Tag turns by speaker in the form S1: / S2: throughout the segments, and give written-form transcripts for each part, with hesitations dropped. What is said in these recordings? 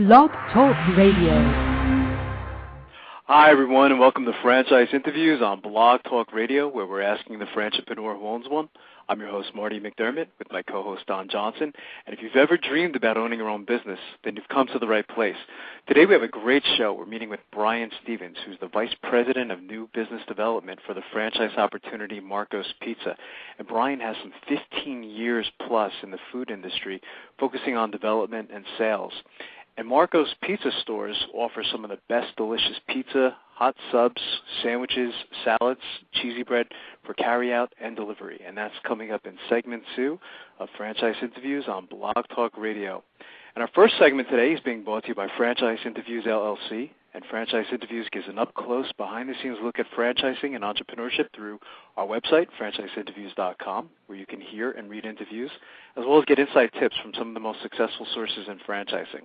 S1: Blog Talk Radio.
S2: Hi, everyone, and welcome to Franchise Interviews on Blog Talk Radio, where we're asking the Franchipreneur who owns one. I'm your host, Marty McDermott, with my co-host, Don Johnson. And if you've ever dreamed about owning your own business, then you've come to the right place. Today we have a great show. We're meeting with Brian Stevens, who's the Vice President of New Business Development for the franchise opportunity Marco's Pizza. And Brian has some 15 years plus in the food industry, focusing on development and sales. And Marco's Pizza stores offer some of the best delicious pizza, hot subs, sandwiches, salads, cheezybread for carryout and delivery. And that's coming up in segment 2 of Franchise Interviews on Blog Talk Radio. And our first segment today is being brought to you by Franchise Interviews, LLC. And Franchise Interviews gives an up-close, behind-the-scenes look at franchising and entrepreneurship through our website, franchiseinterviews.com, where you can hear and read interviews, as well as get inside tips from some of the most successful sources in franchising.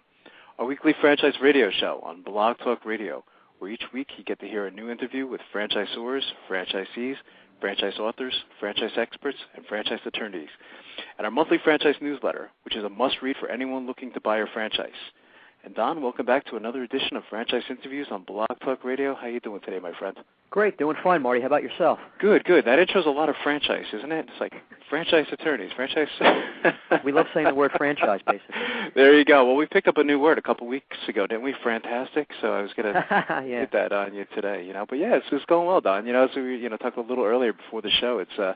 S2: Our weekly franchise radio show on Blog Talk Radio, where each week you get to hear a new interview with franchisors, franchisees, franchise authors, franchise experts, and franchise attorneys. And our monthly franchise newsletter, which is a must-read for anyone looking to buy a franchise. And Don, welcome back to another edition of Franchise Interviews on Blog Talk Radio. How you doing today, my friend?
S3: Great, doing fine, Marty. How about yourself?
S2: Good, good. That intro's a lot of franchise, isn't it? It's like franchise attorneys, franchise.
S3: We love saying the word franchise, basically.
S2: There you go. Well, we picked up a new word a couple weeks ago, didn't we? Fantastic. So I was going to hit that on you today, But yeah, it's going well, Don. As we talked a little earlier before the show, it's a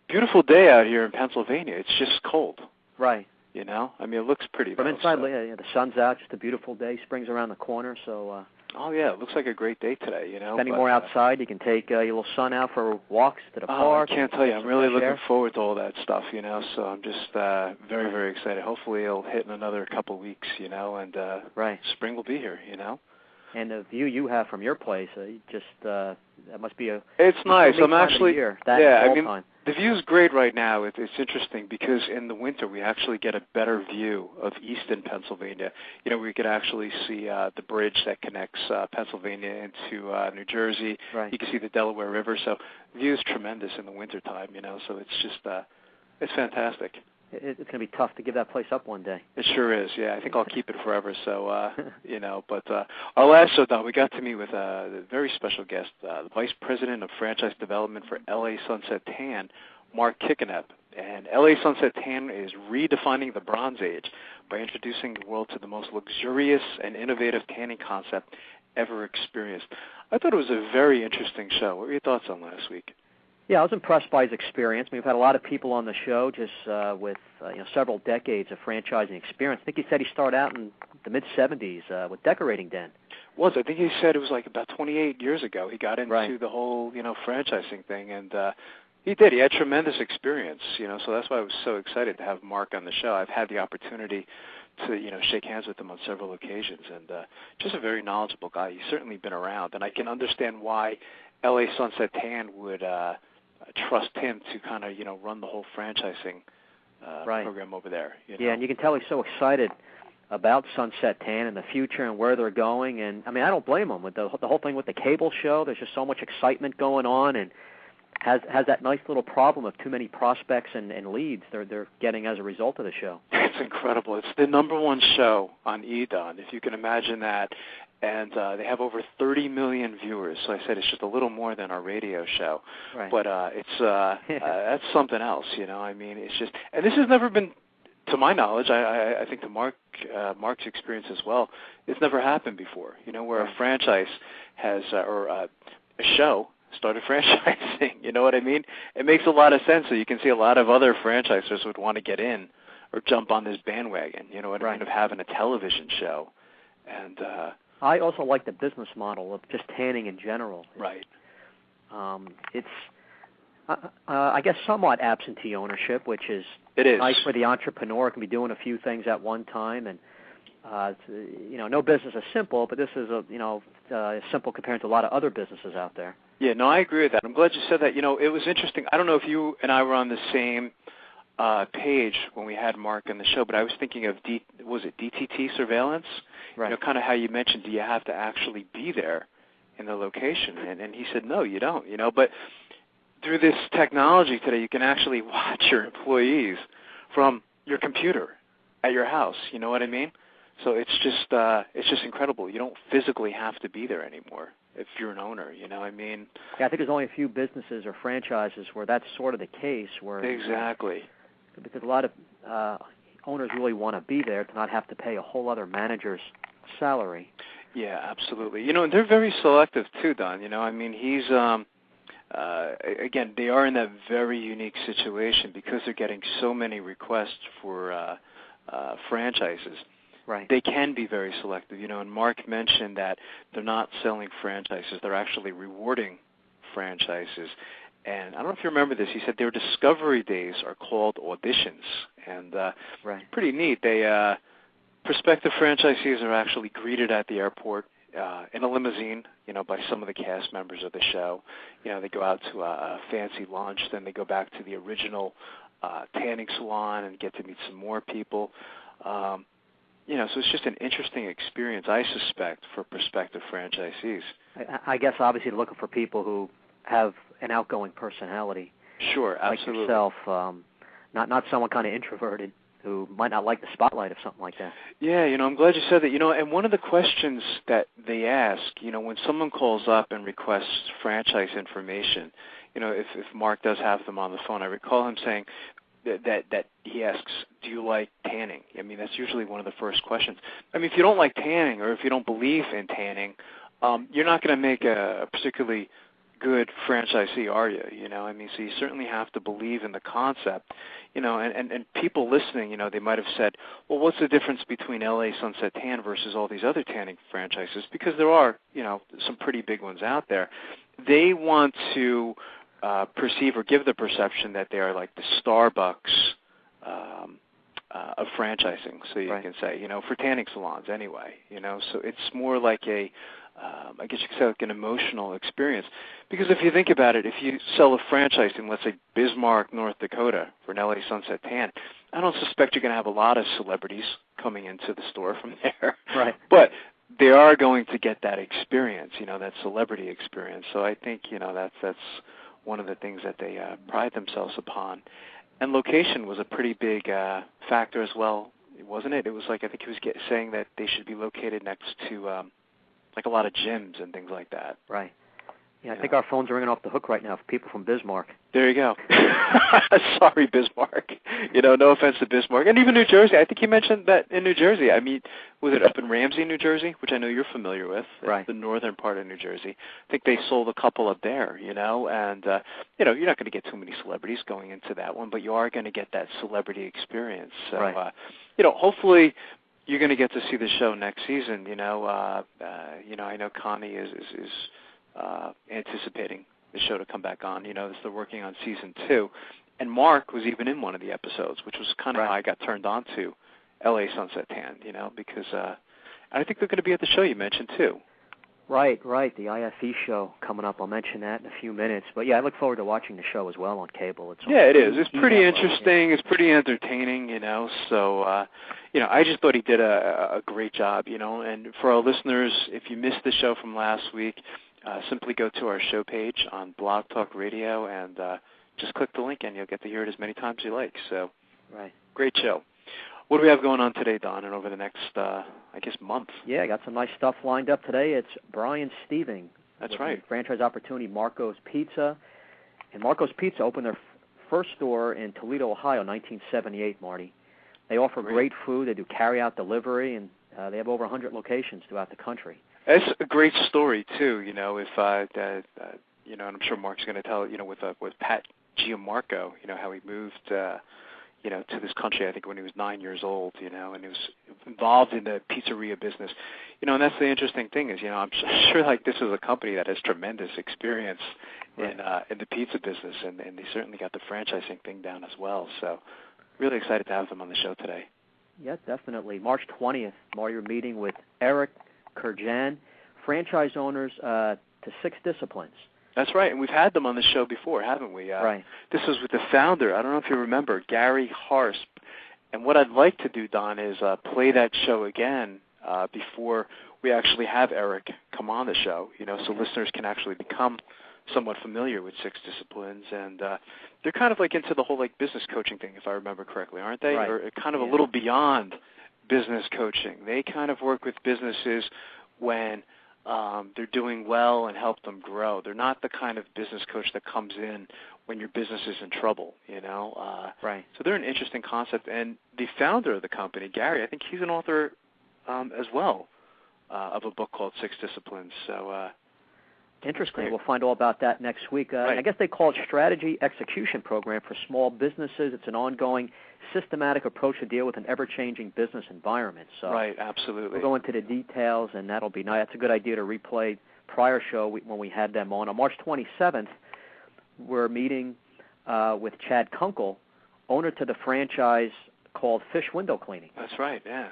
S2: beautiful day out here in Pennsylvania. It's just cold.
S3: Right.
S2: It looks pretty.
S3: From inside, the sun's out, just a beautiful day. Spring's around the corner, so.
S2: Oh yeah, it looks like a great day today.
S3: Spending more outside, you can take your little son out for walks to the park.
S2: I can't tell you, I'm really looking forward to all that stuff. So I'm just very, very excited. Hopefully it'll hit in another couple of weeks. And
S3: right.
S2: Spring will be here.
S3: And the view you have from your place, that must be a.
S2: It's nice. I'm actually.
S3: Time.
S2: The view's great right now. It's interesting because in the winter we actually get a better view of eastern Pennsylvania. We could actually see the bridge that connects Pennsylvania into New Jersey.
S3: Right.
S2: You can see the Delaware River. So the view is tremendous in the wintertime, So it's just it's fantastic.
S3: It's going to be tough to give that place up one day.
S2: It sure is, yeah. I think I'll keep it forever. So, But our last show, Don, we got to meet with a very special guest, the Vice President of Franchise Development for L.A. Sunset Tan, Mark Kickenep. And L.A. Sunset Tan is redefining the Bronze Age by introducing the world to the most luxurious and innovative tanning concept ever experienced. I thought it was a very interesting show. What were your thoughts on last week?
S3: Yeah, I was impressed by his experience. We've had a lot of people on the show just with several decades of franchising experience. I think he said he started out in the mid-'70s with Decorating Den.
S2: I think he said it was like about 28 years ago he got into the whole, franchising thing, and he did. He had tremendous experience, so that's why I was so excited to have Mark on the show. I've had the opportunity to, shake hands with him on several occasions, and just a very knowledgeable guy. He's certainly been around, and I can understand why L.A. Sunset Tan would trust him to kind of, run the whole franchising program over there.
S3: Yeah, and you can tell he's so excited about Sunset Tan and the future and where they're going. And, I don't blame him. With the whole thing with the cable show, there's just so much excitement going on, and has that nice little problem of too many prospects and leads they're getting as a result of the show.
S2: It's incredible. It's the number one show on EDON, if you can imagine that. And they have over 30 million viewers. So I said it's just a little more than our radio show.
S3: Right.
S2: But that's something else, It's just, and this has never been, to my knowledge, I think to Mark's experience as well, it's never happened before, where a franchise has, or a show started franchising, you know what I mean? It makes a lot of sense. So you can see a lot of other franchisors would want to get in or jump on this bandwagon, I mean, of having a television show. And
S3: I also like the business model of just tanning in general.
S2: Right.
S3: It's, I guess, somewhat absentee ownership, which is nice for the entrepreneur. Can be doing a few things at one time, and no business is simple, but this is simple compared to a lot of other businesses out there.
S2: Yeah, no, I agree with that. I'm glad you said that. It was interesting. I don't know if you and I were on the same page when we had Mark on the show, but I was thinking of DTT surveillance?
S3: Right.
S2: Kind of how you mentioned, do you have to actually be there in the location? And he said, no, you don't. But through this technology today, you can actually watch your employees from your computer at your house. You know what I mean? So it's just incredible. You don't physically have to be there anymore if you're an owner. You know, I mean.
S3: Yeah, I think there's only a few businesses or franchises where that's sort of the case. Where
S2: exactly.
S3: Because a lot of owners really want to be there to not have to pay a whole other manager's salary.
S2: Yeah, absolutely. You know, and they're very selective too, Don. You know, I mean, he's again, they are in that very unique situation because they're getting so many requests for franchises.
S3: Right.
S2: They can be very selective. You know, and Mark mentioned that they're not selling franchises; they're actually rewarding franchises. And I don't know if you remember this. He said their discovery days are called auditions, and
S3: right.
S2: Pretty neat. They prospective franchisees are actually greeted at the airport in a limousine, you know, by some of the cast members of the show. You know, they go out to a fancy lunch, then they go back to the original tanning salon and get to meet some more people. You know, so it's just an interesting experience, I suspect, for prospective franchisees.
S3: I guess obviously looking for people who have an outgoing personality.
S2: Sure, absolutely.
S3: Like yourself, not someone kind of introverted who might not like the spotlight or something like that.
S2: Yeah, you know, I'm glad you said that. You know, and one of the questions that they ask, you know, when someone calls up and requests franchise information, you know, if Mark does have them on the phone, I recall him saying that he asks, do you like tanning? I mean, that's usually one of the first questions. I mean, if you don't like tanning or if you don't believe in tanning, you're not going to make a particularly good franchisee, are you? You know, I mean, so you certainly have to believe in the concept, you know, and people listening, you know, they might have said, well, what's the difference between LA Sunset Tan versus all these other tanning franchises? Because there are, you know, some pretty big ones out there. They want to perceive or give the perception that they are like the Starbucks of franchising, so you can say, you know, for tanning salons anyway, you know, so it's more like a I guess you could say like an emotional experience. Because if you think about it, if you sell a franchise in, let's say, Bismarck, North Dakota for an LA Sunset Tan, I don't suspect you're going to have a lot of celebrities coming into the store from there.
S3: Right.
S2: But they are going to get that experience, you know, that celebrity experience. So I think, you know, that's one of the things that they pride themselves upon. And location was a pretty big factor as well, wasn't it? It was like, I think he was saying that they should be located next to like a lot of gyms and things like that.
S3: Right. Yeah, I think our phones are ringing off the hook right now for people from Bismarck.
S2: There you go. Sorry, Bismarck. You know, no offense to Bismarck. And even New Jersey. I think you mentioned that in New Jersey. I mean, was it up in Ramsey, New Jersey, which I know you're familiar with,
S3: right?
S2: The northern part of New Jersey. I think they sold a couple up there, you know, and, you know, you're not going to get too many celebrities going into that one, but you are going to get that celebrity experience. So,
S3: right.
S2: You know, hopefully you're going to get to see the show next season. You know, I know Connie is anticipating the show to come back on. You know, they're working on season 2, and Mark was even in one of the episodes, which was kind of how I got turned on to LA Sunset Tan. You know, because I think they're going to be at the show you mentioned too.
S3: Right, the IFE show coming up. I'll mention that in a few minutes. But yeah, I look forward to watching the show as well on cable.
S2: It is. It's pretty interesting. It's pretty entertaining, you know. So, you know, I just thought he did a great job, you know. And for our listeners, if you missed the show from last week, simply go to our show page on Blog Talk Radio and just click the link and you'll get to hear it as many times as you like. So, great show. What do we have going on today, Don, and over the next, I guess, month?
S3: Yeah, I got some nice stuff lined up today. It's Brian Steeving.
S2: That's right.
S3: Franchise opportunity, Marco's Pizza. And Marco's Pizza opened their first store in Toledo, Ohio, 1978, Marty. They offer great food. They do carryout delivery, and they have over 100 locations throughout the country.
S2: It's a great story, too, you know, if, you know, and I'm sure Mark's going to tell it, you know, with Pat Giammarco, you know, how he moved, you know, to this country, I think, when he was 9 years old, you know, and he was involved in the pizzeria business. You know, and that's the interesting thing is, you know, I'm sure, like, this is a company that has tremendous experience in the pizza business, and they certainly got the franchising thing down as well. So really excited to have them on the show today.
S3: Yeah, definitely. March 20th, Marty, you're meeting with Eric Kurjan, franchise owners to 6 disciplines.
S2: That's right, and we've had them on the show before, haven't we?
S3: Right.
S2: This was with the founder, I don't know if you remember, Gary Harsp. And what I'd like to do, Don, is play that show again before we actually have Eric come on the show, you know, so listeners can actually become somewhat familiar with 6 disciplines. And they're kind of like into the whole like business coaching thing, if I remember correctly, aren't they?
S3: Right.
S2: Or kind of a little beyond business coaching. They kind of work with businesses when they're doing well and help them grow. They're not the kind of business coach that comes in when your business is in trouble, you know.
S3: Right.
S2: So they're an interesting concept. And the founder of the company, Gary, I think he's an author as well of a book called Six Disciplines. So
S3: interesting. We'll find all about that next week. Right. I guess they call it Strategy Execution Program for Small Businesses. It's an ongoing, systematic approach to deal with an ever-changing business environment. So
S2: right, absolutely.
S3: We'll go into the details, and that'll be nice. That's a good idea to replay prior show when we had them on. On March 27th, we're meeting with Chad Kunkel, owner to the franchise called Fish Window Cleaning.
S2: That's right, yeah.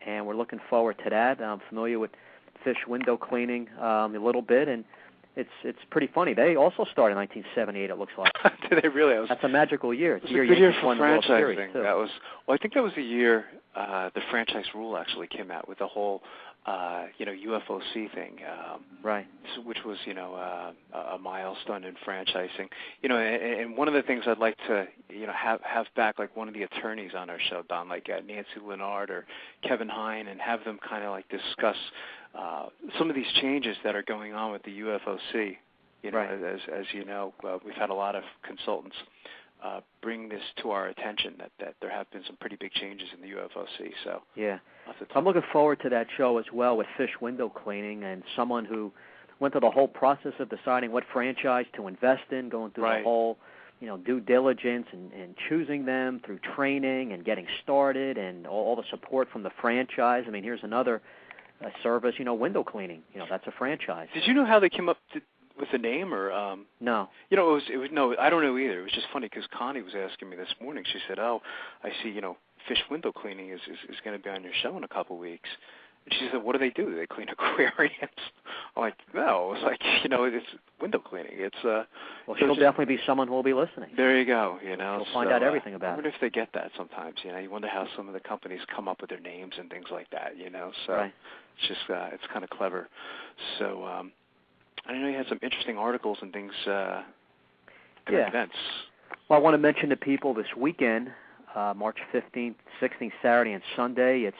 S3: And we're looking forward to that. I'm familiar with Fish Window Cleaning a little bit, and it's pretty funny. They also started in 1978, it looks like.
S2: Did they really?
S3: That's a magical year.
S2: It's a good year for franchising. I think that was the year the franchise rule actually came out with the whole UFOC thing,
S3: right?
S2: Which was a milestone in franchising. And one of the things I'd like to have back, like one of the attorneys on our show, Don, like Nancy Lennard or Kevin Hine, and have them kind of like discuss some of these changes that are going on with the UFOC.
S3: Right.
S2: As you know, we've had a lot of consultants bring this to our attention that there have been some pretty big changes in the UFOC. So
S3: yeah, I'm looking forward to that show as well with Fish Window Cleaning, and someone who went through the whole process of deciding what franchise to invest in, going through the whole due diligence and choosing them through training and getting started and all the support from the franchise. I mean, here's another service, window cleaning. That's a franchise.
S2: Did you know how they came up with the name, or
S3: no?
S2: It was no. I don't know either. It was just funny because Connie was asking me this morning. She said, "Oh, I see. Fish Window Cleaning is going to be on your show in a couple weeks." And she said, "What do? They clean aquariums?" I'm like, "No." It's like it's window cleaning. It's
S3: well, she'll definitely be someone who will be listening.
S2: There you go.
S3: We'll find out everything about it.
S2: I wonder if they get that sometimes. You wonder how some of the companies come up with their names and things like that. So it's just it's kind of clever. So. I know you had some interesting articles and things, events.
S3: Well, I want to mention to people this weekend, March 15th, 16th, Saturday, and Sunday, it's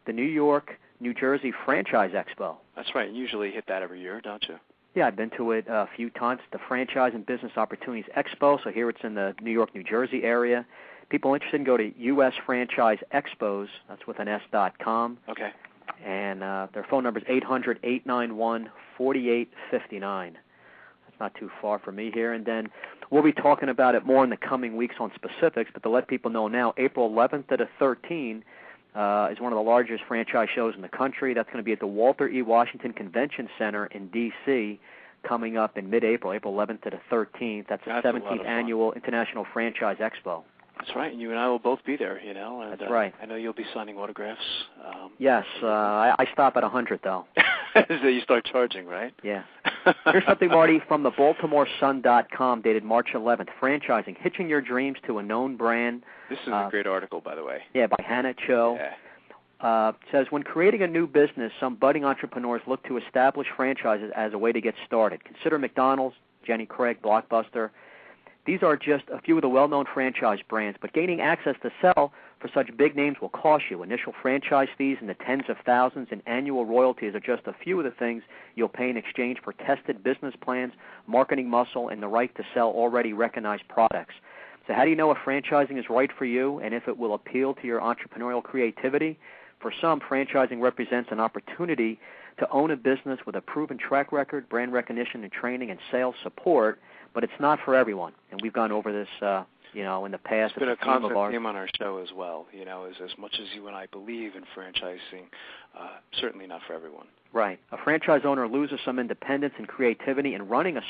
S3: the New York, New Jersey Franchise Expo.
S2: That's right. You usually hit that every year, don't you?
S3: Yeah, I've been to it a few times. The Franchise and Business Opportunities Expo, so here it's in the New York, New Jersey area. People interested can go to US Franchise Expos, that's with an S.com.
S2: Okay.
S3: And their phone number is 800-891-4859. That's not too far from me here. And then we'll be talking about it more in the coming weeks on specifics, but to let people know now, April 11th to the 13th is one of the largest franchise shows in the country. That's going to be at the Walter E. Washington Convention Center in D.C. coming up in mid-April, April 11th to the 13th. That's the 17th Annual International Franchise Expo.
S2: That's right, and you and I will both be there, And,
S3: that's right.
S2: I know you'll be signing autographs.
S3: Yes, I stop at 100, though.
S2: So you start charging, right?
S3: Yeah. Here's something, Marty, from the BaltimoreSun.com, dated March 11th. Franchising, hitching your dreams to a known brand.
S2: This is a great article, by the way.
S3: Yeah, by Hannah Cho.
S2: Yeah.
S3: It says, when creating a new business, some budding entrepreneurs look to establish franchises as a way to get started. Consider McDonald's, Jenny Craig, Blockbuster. These are just a few of the well-known franchise brands, but gaining access to sell for such big names will cost you. Initial franchise fees in the tens of thousands and annual royalties are just a few of the things you'll pay in exchange for tested business plans, marketing muscle, and the right to sell already recognized products. So how do you know if franchising is right for you and if it will appeal to your entrepreneurial creativity? For some, franchising represents an opportunity to own a business with a proven track record, brand recognition and training, and sales support, but it's not for everyone. And we've gone over this, in the past.
S2: It's been a constant theme on our show as well. As much as you and I believe in franchising, certainly not for everyone.
S3: Right. A franchise owner loses some independence and creativity in running a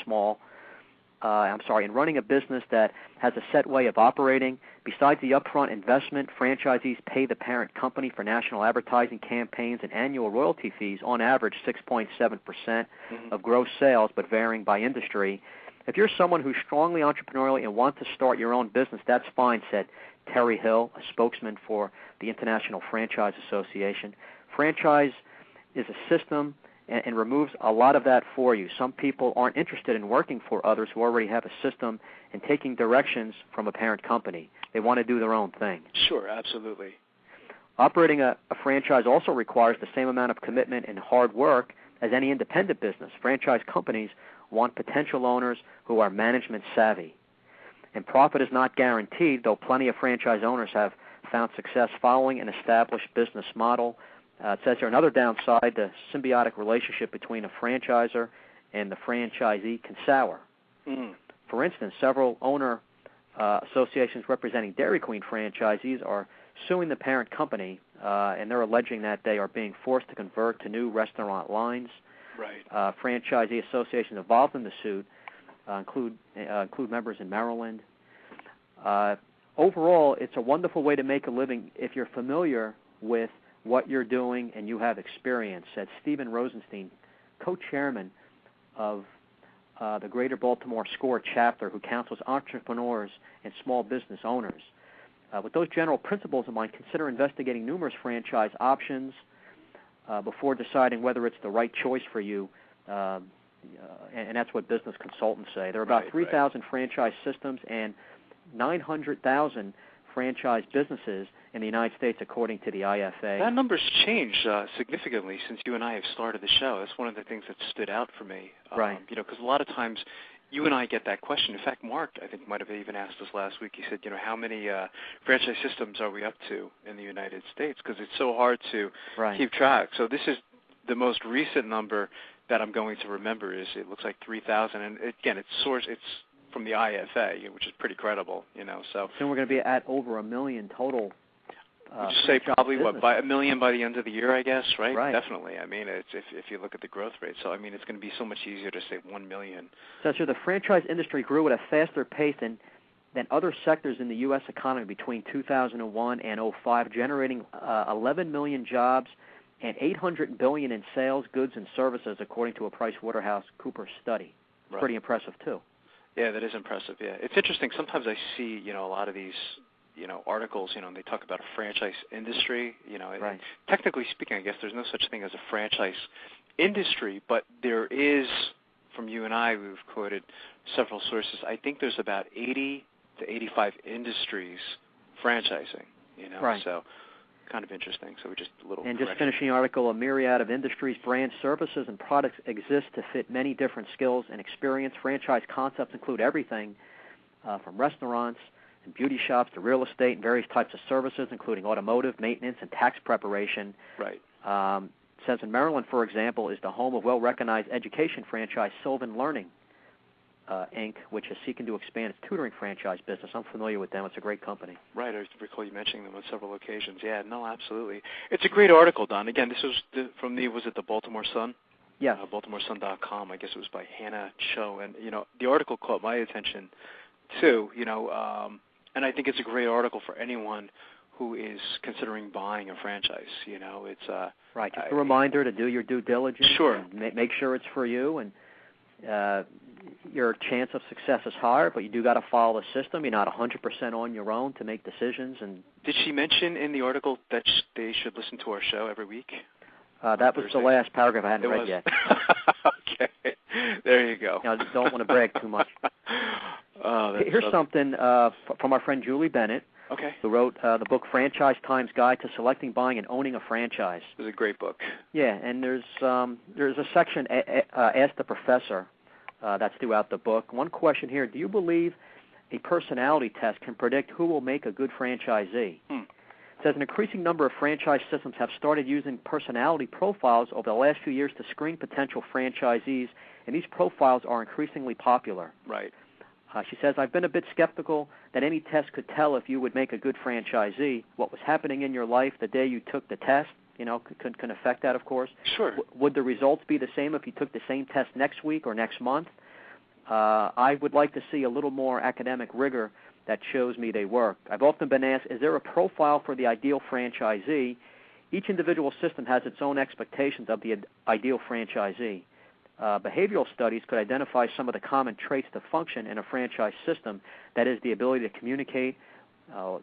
S3: business that has a set way of operating. Besides the upfront investment, franchisees pay the parent company for national advertising campaigns and annual royalty fees, on average 6.7% of gross sales, but varying by industry. If you're someone who's strongly entrepreneurial and want to start your own business, that's fine, said Terry Hill, a spokesman for the International Franchise Association. Franchise is a system and removes a lot of that for you. Some people aren't interested in working for others who already have a system and taking directions from a parent company. They want to do their own thing.
S2: Sure, absolutely.
S3: Operating a franchise also requires the same amount of commitment and hard work as any independent business. Franchise companies want potential owners who are management savvy. And profit is not guaranteed, though plenty of franchise owners have found success following an established business model. It says here another downside, the symbiotic relationship between a franchisor and the franchisee can sour. For instance, several owner associations representing Dairy Queen franchisees are suing the parent company, and they're alleging that they are being forced to convert to new restaurant lines.
S2: Right.
S3: Franchisee associations involved in the suit include members in Maryland. Overall, it's a wonderful way to make a living if you're familiar with what you're doing and you have experience, said Stephen Rosenstein, co-chairman of the Greater Baltimore SCORE chapter, who counsels entrepreneurs and small business owners. With those general principles in mind, consider investigating numerous franchise options before deciding whether it's the right choice for you, and that's what business consultants say. There are about 3,000 franchise systems and 900,000 franchise businesses in the United States, according to the IFA.
S2: That number's changed significantly since you and I have started the show. That's one of the things that stood out for me.
S3: Right.
S2: Because a lot of times you and I get that question. In fact, Mark, I think, might have even asked us last week. He said, how many franchise systems are we up to in the United States? Because it's so hard to keep track. So this is the most recent number that I'm going to remember. It looks like 3,000. And again, it's from the IFA, which is pretty credible. So
S3: soon we're going to be at over 1 million total.
S2: Would you say probably by 1 million by the end of the year, I guess, right?
S3: Right.
S2: Definitely. I mean, it's if you look at the growth rate. So, I mean, it's going to be so much easier to say 1 million.
S3: So, the franchise industry grew at a faster pace than other sectors in the U.S. economy between 2001 and 2005, generating 11 million jobs and $800 billion in sales, goods, and services, according to a PricewaterhouseCoopers study. It's pretty impressive, too.
S2: Yeah, that is impressive, yeah. It's interesting. Sometimes I see, a lot of these articles, and they talk about a franchise industry,
S3: Right.
S2: Technically speaking, I guess there's no such thing as a franchise industry, but there is, from you and I, we've quoted several sources, I think there's about 80 to 85 industries franchising,
S3: Right.
S2: So kind of interesting. So we just a little
S3: And
S2: correction.
S3: just finishing the article, a myriad of industries, brands, services, and products exist to fit many different skills and experience. Franchise concepts include everything from restaurants and beauty shops to real estate and various types of services, including automotive, maintenance, and tax preparation.
S2: Right.
S3: It says in Maryland, for example, is the home of well-recognized education franchise Sylvan Learning, Inc., which is seeking to expand its tutoring franchise business. I'm familiar with them. It's a great company.
S2: Right. I recall you mentioning them on several occasions. Yeah, no, absolutely. It's a great article, Don. Again, this was from was it the Baltimore Sun?
S3: Yes.
S2: BaltimoreSun.com. I guess it was by Hannah Cho. And, the article caught my attention, too, and I think it's a great article for anyone who is considering buying a franchise. It's
S3: right. Just a reminder to do your due diligence.
S2: Sure.
S3: And make sure it's for you, and your chance of success is higher, but you do got to follow the system. You're not 100% on your own to make decisions. And
S2: did she mention in the article that they should listen to our show every week?
S3: That was the last paragraph I hadn't read yet.
S2: Okay. There you go.
S3: I don't want to brag too much. Here's something from our friend Julie Bennett, who wrote the book Franchise Time's Guide to Selecting, Buying, and Owning a Franchise.
S2: It's a great book.
S3: Yeah, and there's a section, Ask the Professor, that's throughout the book. One question here, do you believe a personality test can predict who will make a good franchisee? It says an increasing number of franchise systems have started using personality profiles over the last few years to screen potential franchisees, and these profiles are increasingly popular.
S2: Right.
S3: She says, I've been a bit skeptical that any test could tell if you would make a good franchisee. What was happening in your life the day you took the test, can affect that, of course.
S2: Sure.
S3: Would the results be the same if you took the same test next week or next month? I would like to see a little more academic rigor that shows me they work. I've often been asked, is there a profile for the ideal franchisee? Each individual system has its own expectations of the ideal franchisee. Behavioral studies could identify some of the common traits to function in a franchise system, that is, the ability to communicate,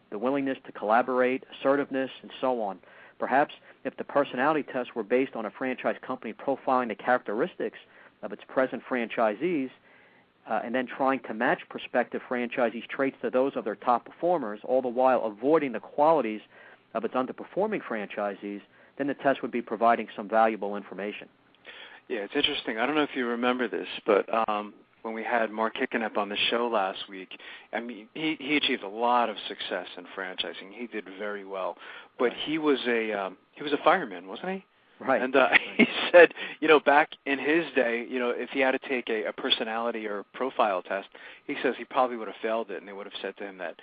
S3: the willingness to collaborate, assertiveness, and so on. Perhaps if the personality tests were based on a franchise company profiling the characteristics of its present franchisees and then trying to match prospective franchisees' traits to those of their top performers, all the while avoiding the qualities of its underperforming franchisees, then the test would be providing some valuable information.
S2: Yeah, it's interesting. I don't know if you remember this, but when we had Mark Hickenep on the show last week, I mean, he achieved a lot of success in franchising. He did very well, but he was a fireman, wasn't he?
S3: Right.
S2: And he said, back in his day, if he had to take a personality or profile test, he says he probably would have failed it, and they would have said to him that,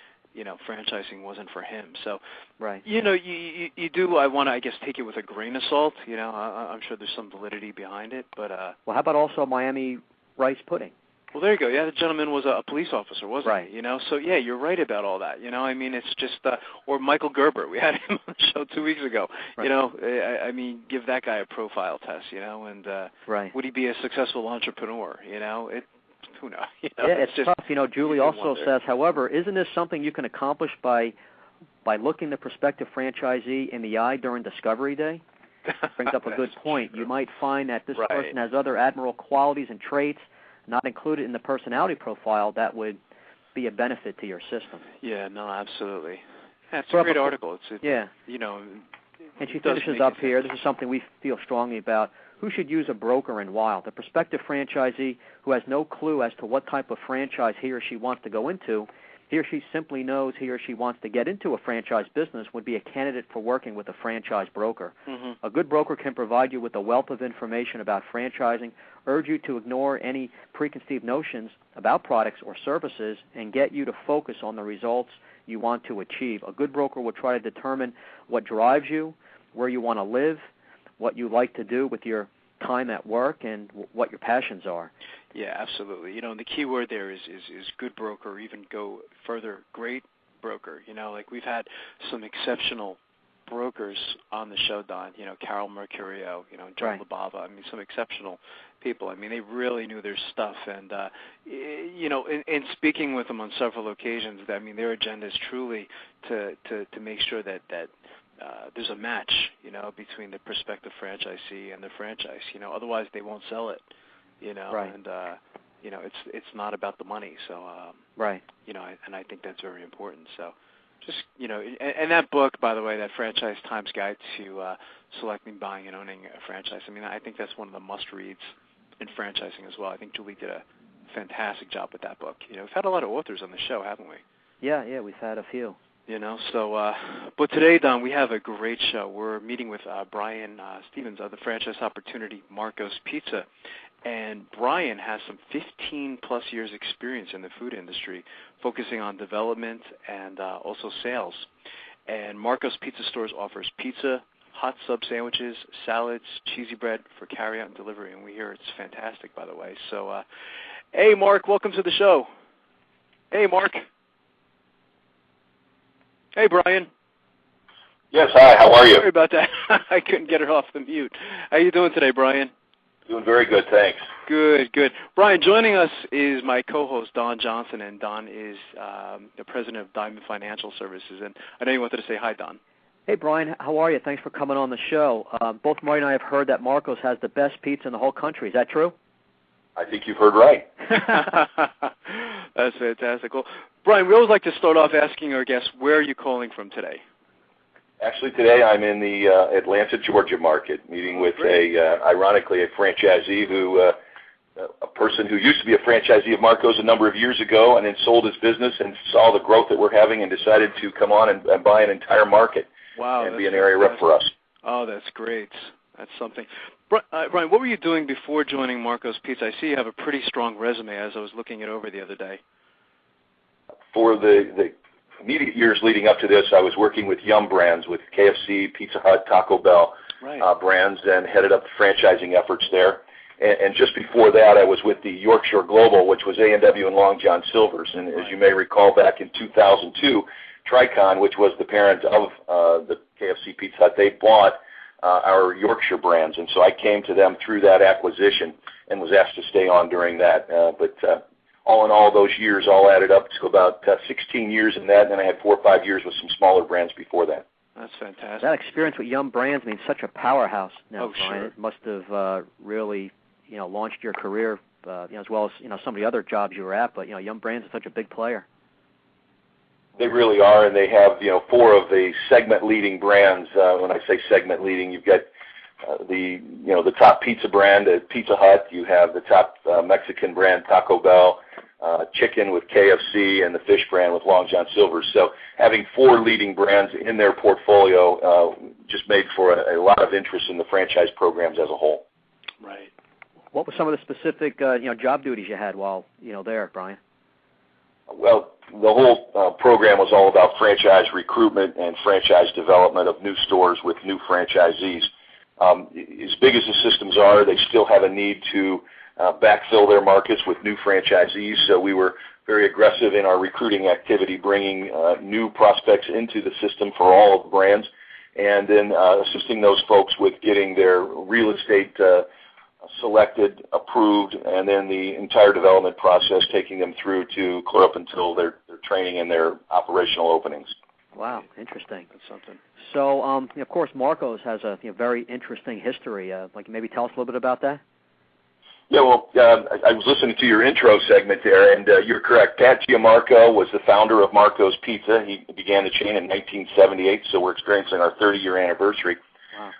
S2: franchising wasn't for him. So,
S3: right.
S2: you do, I want to, I guess, take it with a grain of salt. I'm sure there's some validity behind it, but.
S3: Well, how about also Miami rice pudding?
S2: Well, there you go. Yeah, the gentleman was a police officer, wasn't
S3: right.
S2: he? So yeah, you're right about all that. I mean, it's just, or Michael Gerber. We had him on the show 2 weeks ago.
S3: Right.
S2: I mean, give that guy a profile test, and
S3: right.
S2: would he be a successful entrepreneur? Who knows?
S3: Yeah, it's just tough. Julie also says, however, isn't this something you can accomplish by looking the prospective franchisee in the eye during discovery day? Brings up a good point. You might find that this person has other admirable qualities and traits not included in the personality profile that would be a benefit to your system.
S2: Yeah, no, absolutely. Yeah, it's a great article.
S3: Yeah. And she finishes up here. This is something we feel strongly about. Who should use a broker and why? The prospective franchisee who has no clue as to what type of franchise he or she wants to go into, he or she simply knows he or she wants to get into a franchise business, would be a candidate for working with a franchise broker.
S2: Mm-hmm.
S3: A good broker can provide you with a wealth of information about franchising, urge you to ignore any preconceived notions about products or services, and get you to focus on the results you want to achieve. A good broker will try to determine what drives you, where you want to live, what you like to do with your time at work, and what your passions are.
S2: Yeah, absolutely. The key word there is good broker, or even go further, great broker. Like we've had some exceptional brokers on the show, Don. Carol Mercurio, Joe LaBava. I mean, some exceptional people. I mean, they really knew their stuff. And, in speaking with them on several occasions, I mean, their agenda is truly to make sure that there's a match, between the prospective franchisee and the franchise. Otherwise they won't sell it.
S3: Right.
S2: And it's not about the money. So
S3: right.
S2: And I think that's very important. So just and that book, by the way, that Franchise Times Guide to Selecting, Buying, and Owning a Franchise. I mean, I think that's one of the must-reads in franchising as well. I think Julie did a fantastic job with that book. We've had a lot of authors on the show, haven't we?
S3: Yeah, we've had a few.
S2: But today, Don, we have a great show. We're meeting with Brian Stevens of the franchise opportunity Marco's Pizza. And Brian has some 15-plus years experience in the food industry, focusing on development and also sales. And Marco's Pizza Stores offers pizza, hot sub sandwiches, salads, cheesy bread for carryout and delivery. And we hear it's fantastic, by the way. So, hey, Mark, welcome to the show. Hey, Mark. Hey, Brian.
S1: Yes, hi, how are you?
S2: Sorry about that. I couldn't get her off the mute. How you doing today, Brian?
S1: Doing very good, thanks.
S2: Good. Brian, joining us is my co-host, Don Johnson, and Don is the president of Diamond Financial Services. And I know you wanted to say hi, Don.
S3: Hey, Brian, how are you? Thanks for coming on the show. Both Marty and I have heard that Marco's has the best pizza in the whole country. Is that true?
S1: I think you've heard right.
S2: That's fantastic. Well, Brian, we always like to start off asking our guests, where are you calling from today?
S1: Actually, today I'm in the Atlanta, Georgia market, meeting with ironically, a franchisee a person who used to be a franchisee of Marco's a number of years ago and then sold his business and saw the growth that we're having and decided to come on and buy an entire market.
S2: Wow,
S1: and be an area rep for us.
S2: Oh, that's great. That's something. Brian, what were you doing before joining Marco's Pizza? I see you have a pretty strong resume as I was looking it over the other day.
S1: For the immediate years leading up to this, I was working with Yum Brands, with KFC, Pizza Hut, Taco Bell brands, and headed up the franchising efforts there. And just before that, I was with the Yorkshire Global, which was A&W and Long John Silver's. And as you may recall, back in 2002, Tricon, which was the parent of the KFC Pizza Hut, they bought our Yorkshire brands. And so I came to them through that acquisition and was asked to stay on during that. But all in all, those years all added up to about 16 years in that, and then I had 4 or 5 years with some smaller brands before that.
S2: That's fantastic.
S3: That experience with Yum Brands means such a powerhouse now, Brian.
S2: Sure.
S3: It must have really, launched your career, as well as, some of the other jobs you were at, but, Yum Brands is such a big player.
S1: They really are, and they have 4 of the segment-leading brands. When I say segment-leading, you've got the top pizza brand at Pizza Hut. You have the top Mexican brand Taco Bell, chicken with KFC, and the fish brand with Long John Silver's. So having 4 leading brands in their portfolio just made for a lot of interest in the franchise programs as a whole.
S2: Right.
S3: What were some of the specific job duties you had while there, Brian?
S1: Well, the whole program was all about franchise recruitment and franchise development of new stores with new franchisees. As big as the systems are, they still have a need to backfill their markets with new franchisees, so we were very aggressive in our recruiting activity, bringing new prospects into the system for all of the brands, and then assisting those folks with getting their real estate selected, approved, and then the entire development process, taking them through to clear up until their training and their operational openings.
S3: Wow, interesting.
S2: That's something.
S3: So, of course, Marco's has a very interesting history. Maybe tell us a little bit about that?
S1: Yeah, well, I was listening to your intro segment there, and you're correct. Pat Giammarco was the founder of Marco's Pizza. He began the chain in 1978, so we're experiencing our 30-year anniversary.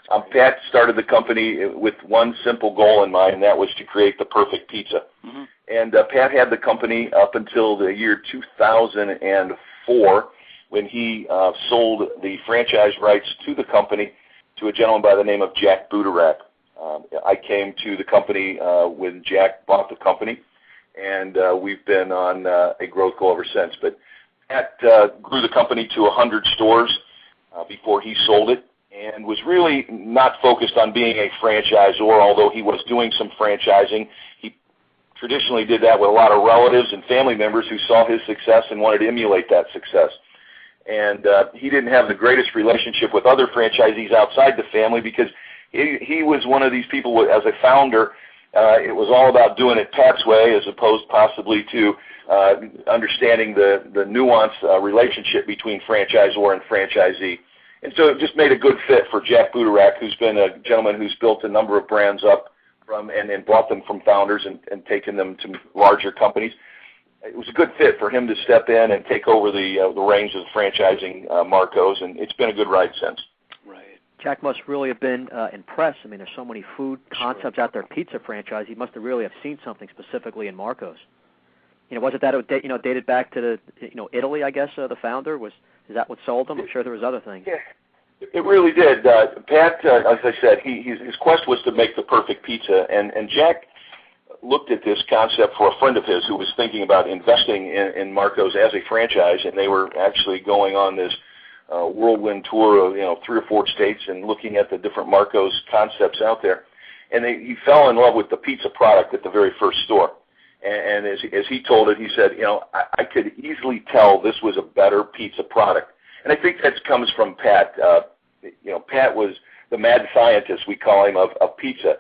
S1: Wow. Pat started the company with one simple goal in mind, and that was to create the perfect pizza. Mm-hmm. And Pat had the company up until the year 2004, when he sold the franchise rights to the company to a gentleman by the name of Jack Buderak. I came to the company when Jack bought the company, and we've been on a growth goal ever since. But Pat grew the company to 100 stores before he sold it, and was really not focused on being a franchisor, although he was doing some franchising. He traditionally did that with a lot of relatives and family members who saw his success and wanted to emulate that success. And he didn't have the greatest relationship with other franchisees outside the family, because he was one of these people, as a founder, it was all about doing it Pat's way, as opposed possibly to understanding the nuanced relationship between franchisor and franchisee. And so it just made a good fit for Jack Buderak, who's been a gentleman who's built a number of brands up from and brought them from founders and taken them to larger companies. It was a good fit for him to step in and take over the reins of franchising Marco's, and it's been a good ride since.
S3: Right. Jack must really have been impressed. I mean, there's so many food concepts out there, pizza franchise. He must have really have seen something specifically in Marco's. Was it that it dated back to the Italy? I guess the founder is that what sold him? I'm sure there was other things.
S1: Yeah, it really did. Pat, as I said, his quest was to make the perfect pizza, and Jack looked at this concept for a friend of his who was thinking about investing in Marco's as a franchise, and they were actually going on this whirlwind tour of 3 or 4 states and looking at the different Marco's concepts out there. And he fell in love with the pizza product at the very first store. And as he told it, he said, I could easily tell this was a better pizza product. And I think that comes from Pat. Pat was the mad scientist, we call him, of pizza.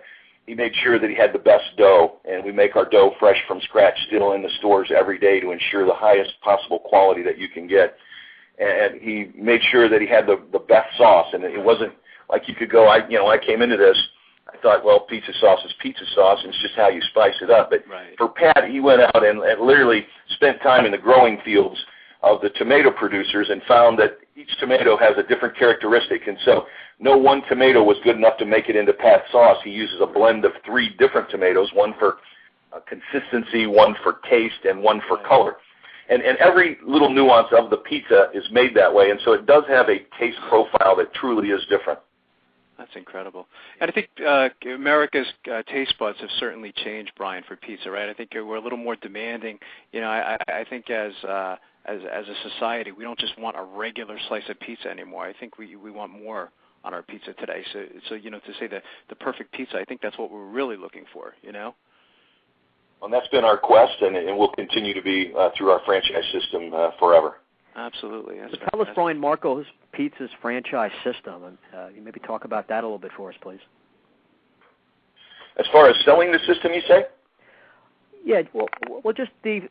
S1: He made sure that he had the best dough, and we make our dough fresh from scratch still in the stores every day to ensure the highest possible quality that you can get. And he made sure that he had the best sauce, and it wasn't like you could go, I came into this, I thought, well, pizza sauce is pizza sauce, and it's just how you spice it up. But right. For Pat, he went out and literally spent time in the growing fields of the tomato producers and found that each tomato has a different characteristic. And so no one tomato was good enough to make it into Pat's sauce. He uses a blend of 3 different tomatoes, one for consistency, one for taste, and one for color. And every little nuance of the pizza is made that way, and so it does have a taste profile that truly is different.
S2: That's incredible. And I think America's taste buds have certainly changed, Brian, for pizza, right? I think we're a little more demanding. I think as a society, we don't just want a regular slice of pizza anymore. I think we want more on our pizza today. So to say the perfect pizza, I think that's what we're really looking for,
S1: And that's been our quest, and will continue to be through our franchise system forever.
S2: Absolutely.
S3: So tell us, Brian, Marco's Pizza's franchise system, and you maybe talk about that a little bit for us, please.
S1: As far as selling the system, you say?
S3: Yeah, well, just the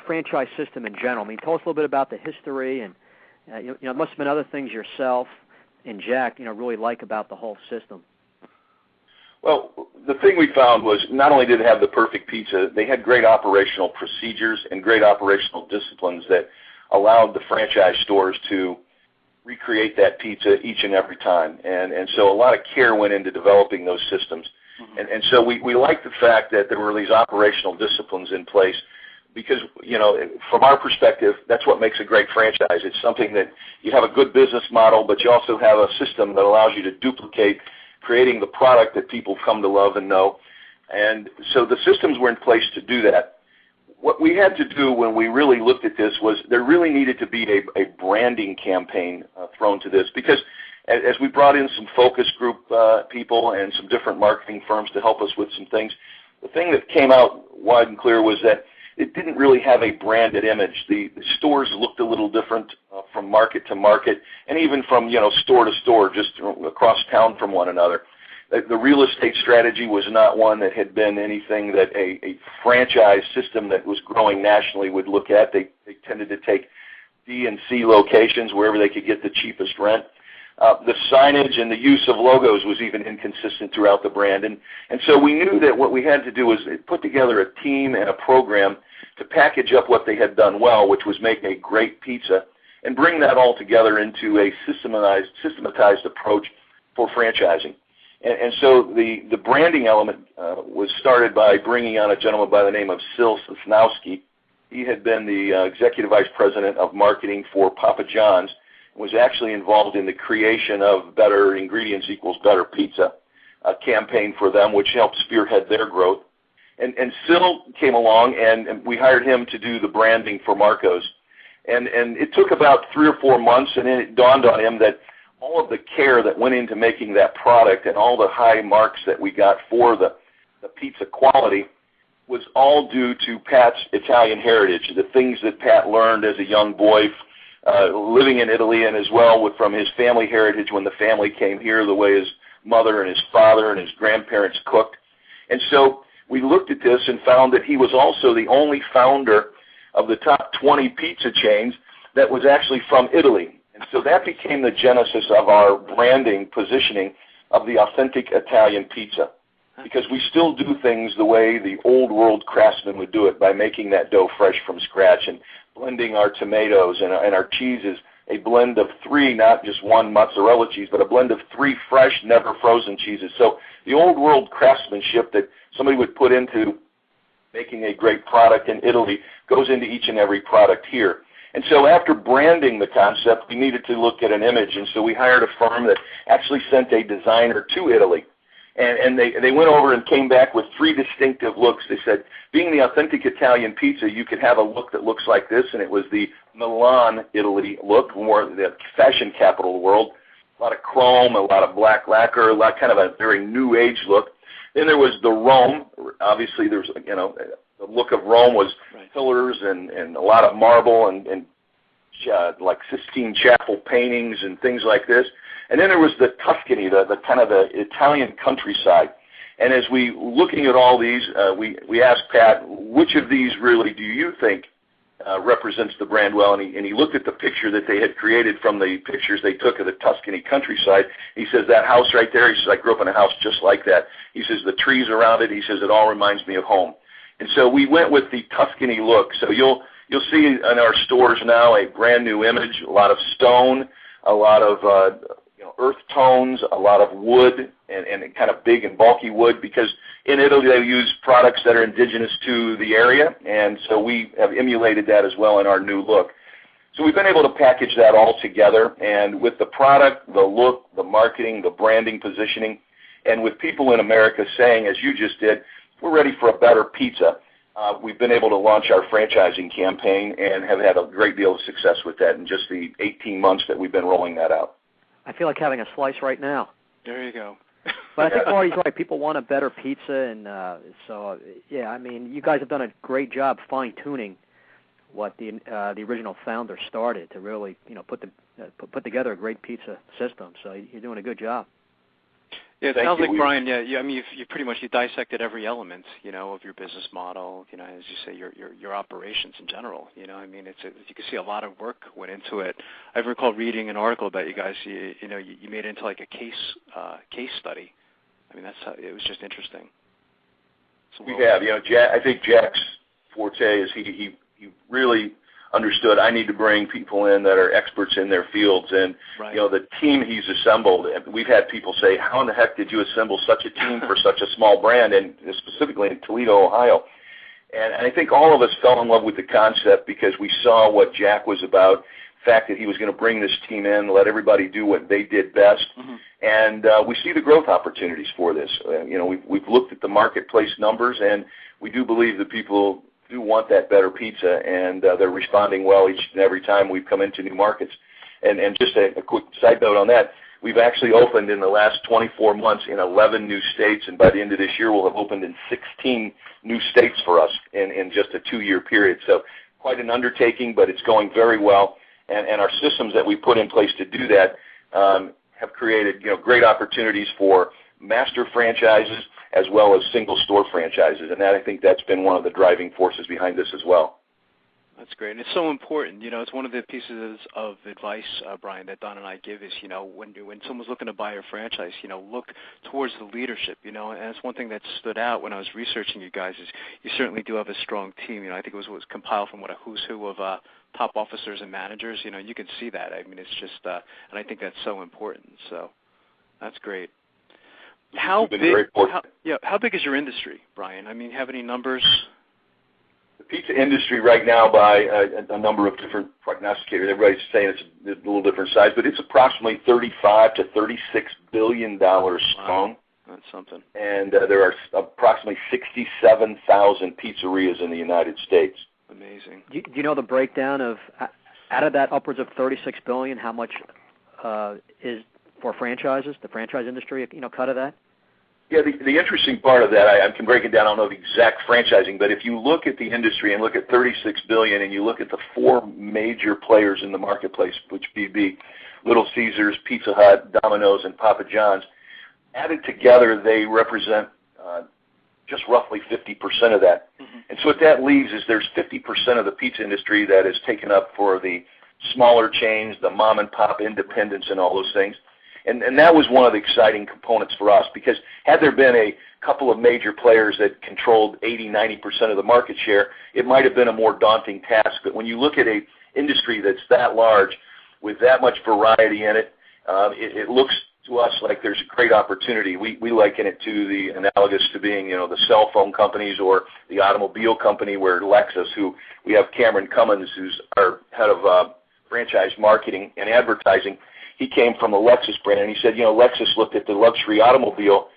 S3: franchise system in general. I mean, tell us a little bit about the history, and it must have been other things yourself and Jack, really like about the whole system.
S1: Well, the thing we found was not only did it have the perfect pizza, they had great operational procedures and great operational disciplines that allowed the franchise stores to recreate that pizza each and every time. And so a lot of care went into developing those systems. And so we like the fact that there were these operational disciplines in place because, from our perspective, that's what makes a great franchise. It's something that you have a good business model, but you also have a system that allows you to duplicate creating the product that people come to love and know. And so the systems were in place to do that. What we had to do when we really looked at this was there really needed to be a branding campaign thrown to this because as we brought in some focus group people and some different marketing firms to help us with some things, the thing that came out wide and clear was that it didn't really have a branded image. The stores looked a little different from market to market and even from store to store, just across town from one another. The real estate strategy was not one that had been anything that a franchise system that was growing nationally would look at. They tended to take D and C locations wherever they could get the cheapest rent. The signage and the use of logos was even inconsistent throughout the brand. And so we knew that what we had to do was put together a team and a program to package up what they had done well, which was make a great pizza, and bring that all together into a systematized approach for franchising. And so the branding element was started by bringing on a gentleman by the name of Sil Sosnowski. He had been the Executive Vice President of Marketing for Papa John's, was actually involved in the creation of Better Ingredients Equals Better Pizza, a campaign for them, which helped spearhead their growth. And Sil came along, and we hired him to do the branding for Marco's. And it took about 3 or 4 months, and then it dawned on him that all of the care that went into making that product and all the high marks that we got for the pizza quality was all due to Pat's Italian heritage, the things that Pat learned as a young boy living in Italy, and as well from his family heritage when the family came here, the way his mother and his father and his grandparents cooked. And so we looked at this and found that he was also the only founder of the top 20 pizza chains that was actually from Italy. And so that became the genesis of our branding positioning of the authentic Italian pizza, because we still do things the way the old world craftsmen would do it, by making that dough fresh from scratch and blending our tomatoes and our cheeses, a blend of 3, not just 1 mozzarella cheese, but a blend of 3 fresh, never frozen cheeses. So the old world craftsmanship that somebody would put into making a great product in Italy goes into each and every product here. And so after branding the concept, we needed to look at an image, and so we hired a firm that actually sent a designer to Italy. And they went over and came back with 3 distinctive looks. They said, being the authentic Italian pizza, you could have a look that looks like this, and it was the Milan, Italy look, more the fashion capital of the world. A lot of chrome, a lot of black lacquer, a lot kind of a very new age look. Then there was the Rome. Obviously, there's the look of Rome was pillars and a lot of marble and like Sistine Chapel paintings and things like this. And then there was the Tuscany, the kind of the Italian countryside. And as we looking at all these, we asked Pat, which of these really do you think represents the brand well? And he looked at the picture that they had created from the pictures they took of the Tuscany countryside. He says, that house right there, he says, I grew up in a house just like that. He says, the trees around it, he says, it all reminds me of home. And so we went with the Tuscany look. So you'll see in our stores now a brand new image, a lot of stone, a lot of earth tones, a lot of wood, and kind of big and bulky wood, because in Italy they use products that are indigenous to the area, and so we have emulated that as well in our new look. So we've been able to package that all together, and with the product, the look, the marketing, the branding, positioning, and with people in America saying, as you just did, we're ready for a better pizza, we've been able to launch our franchising campaign and have had a great deal of success with that in just the 18 months that we've been rolling that out.
S3: I feel like having a slice right now.
S2: There you go.
S3: But I think Marty's right. People want a better pizza, and yeah, I mean, you guys have done a great job fine-tuning what the original founder started to really, put together a great pizza system. So you're doing a good job.
S2: Yeah, it sounds like, Brian, I mean, you pretty much dissected every element, of your business model, as you say, your operations in general. I mean, you can see a lot of work went into it. I recall reading an article about you guys. You made it into like a case study. I mean, it was just interesting.
S1: We have, I think Jack's forte is he really understood I need to bring people in that are experts in their fields. And, the team he's assembled, we've had people say, how in the heck did you assemble such a team for such a small brand, and specifically in Toledo, Ohio? And I think all of us fell in love with the concept because we saw what Jack was about, the fact that he was going to bring this team in, let everybody do what they did best. And we see the growth opportunities for this. We've looked at the marketplace numbers, and we do believe that people do want that better pizza, and they're responding well each and every time we've come into new markets. And just a quick side note on that, we've actually opened in the last 24 months in 11 new states, and by the end of this year we'll have opened in 16 new states for us in just a 2-year period. So quite an undertaking, but it's going very well. And our systems that we put in place to do that have created great opportunities for master franchises as well as single-store franchises. And I think that's been one of the driving forces behind this as well.
S2: That's great, and it's so important. It's one of the pieces of advice, Brian, that Don and I give is, when someone's looking to buy a franchise, look towards the leadership, and it's one thing that stood out when I was researching you guys is you certainly do have a strong team. I think it was compiled from a who's who of top officers and managers. You can see that. I mean, it's just, and I think that's so important. So that's great. How big is your industry, Brian? I mean, have any numbers?
S1: The pizza industry right now, by a number of different prognosticators, everybody's saying it's a little different size, but it's approximately $35 to $36 billion strong.
S2: That's something.
S1: And there are approximately 67,000 pizzerias in the United States.
S2: Amazing.
S3: Do you know the breakdown of, out of that upwards of $36 billion, how much is for franchises, the franchise industry, cut of that?
S1: Yeah, the interesting part of that, I can break it down. I don't know the exact franchising, but if you look at the industry and look at $36 billion and you look at the 4 major players in the marketplace, which would be Little Caesars, Pizza Hut, Domino's, and Papa John's, added together they represent just roughly 50% of that. And so what that leaves is there's 50% of the pizza industry that is taken up for the smaller chains, the mom-and-pop independents, and all those things. And that was one of the exciting components for us, because had there been a couple of major players that controlled 80-90% of the market share, it might have been a more daunting task. But when you look at an industry that's that large with that much variety in it, it looks to us like there's a great opportunity. We liken it to the analogous to being, the cell phone companies or the automobile company where Lexus, who we have Cameron Cummins, who's our head of franchise marketing and advertising. He came from the Lexus brand, and he said, Lexus looked at the luxury automobile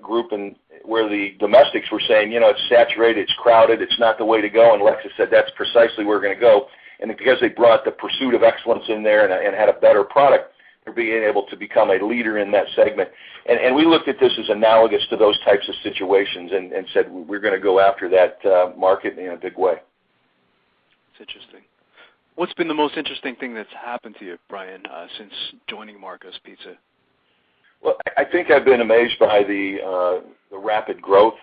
S1: group and where the domestics were saying, it's saturated, it's crowded, it's not the way to go, and Lexus said that's precisely where we're going to go. And because they brought the pursuit of excellence in there and had a better product, they're being able to become a leader in that segment. And we looked at this as analogous to those types of situations and said we're going to go after that market in a big way.
S2: It's interesting. What's been the most interesting thing that's happened to you, Brian, since joining Marco's Pizza?
S1: Well, I think I've been amazed by the rapid growth.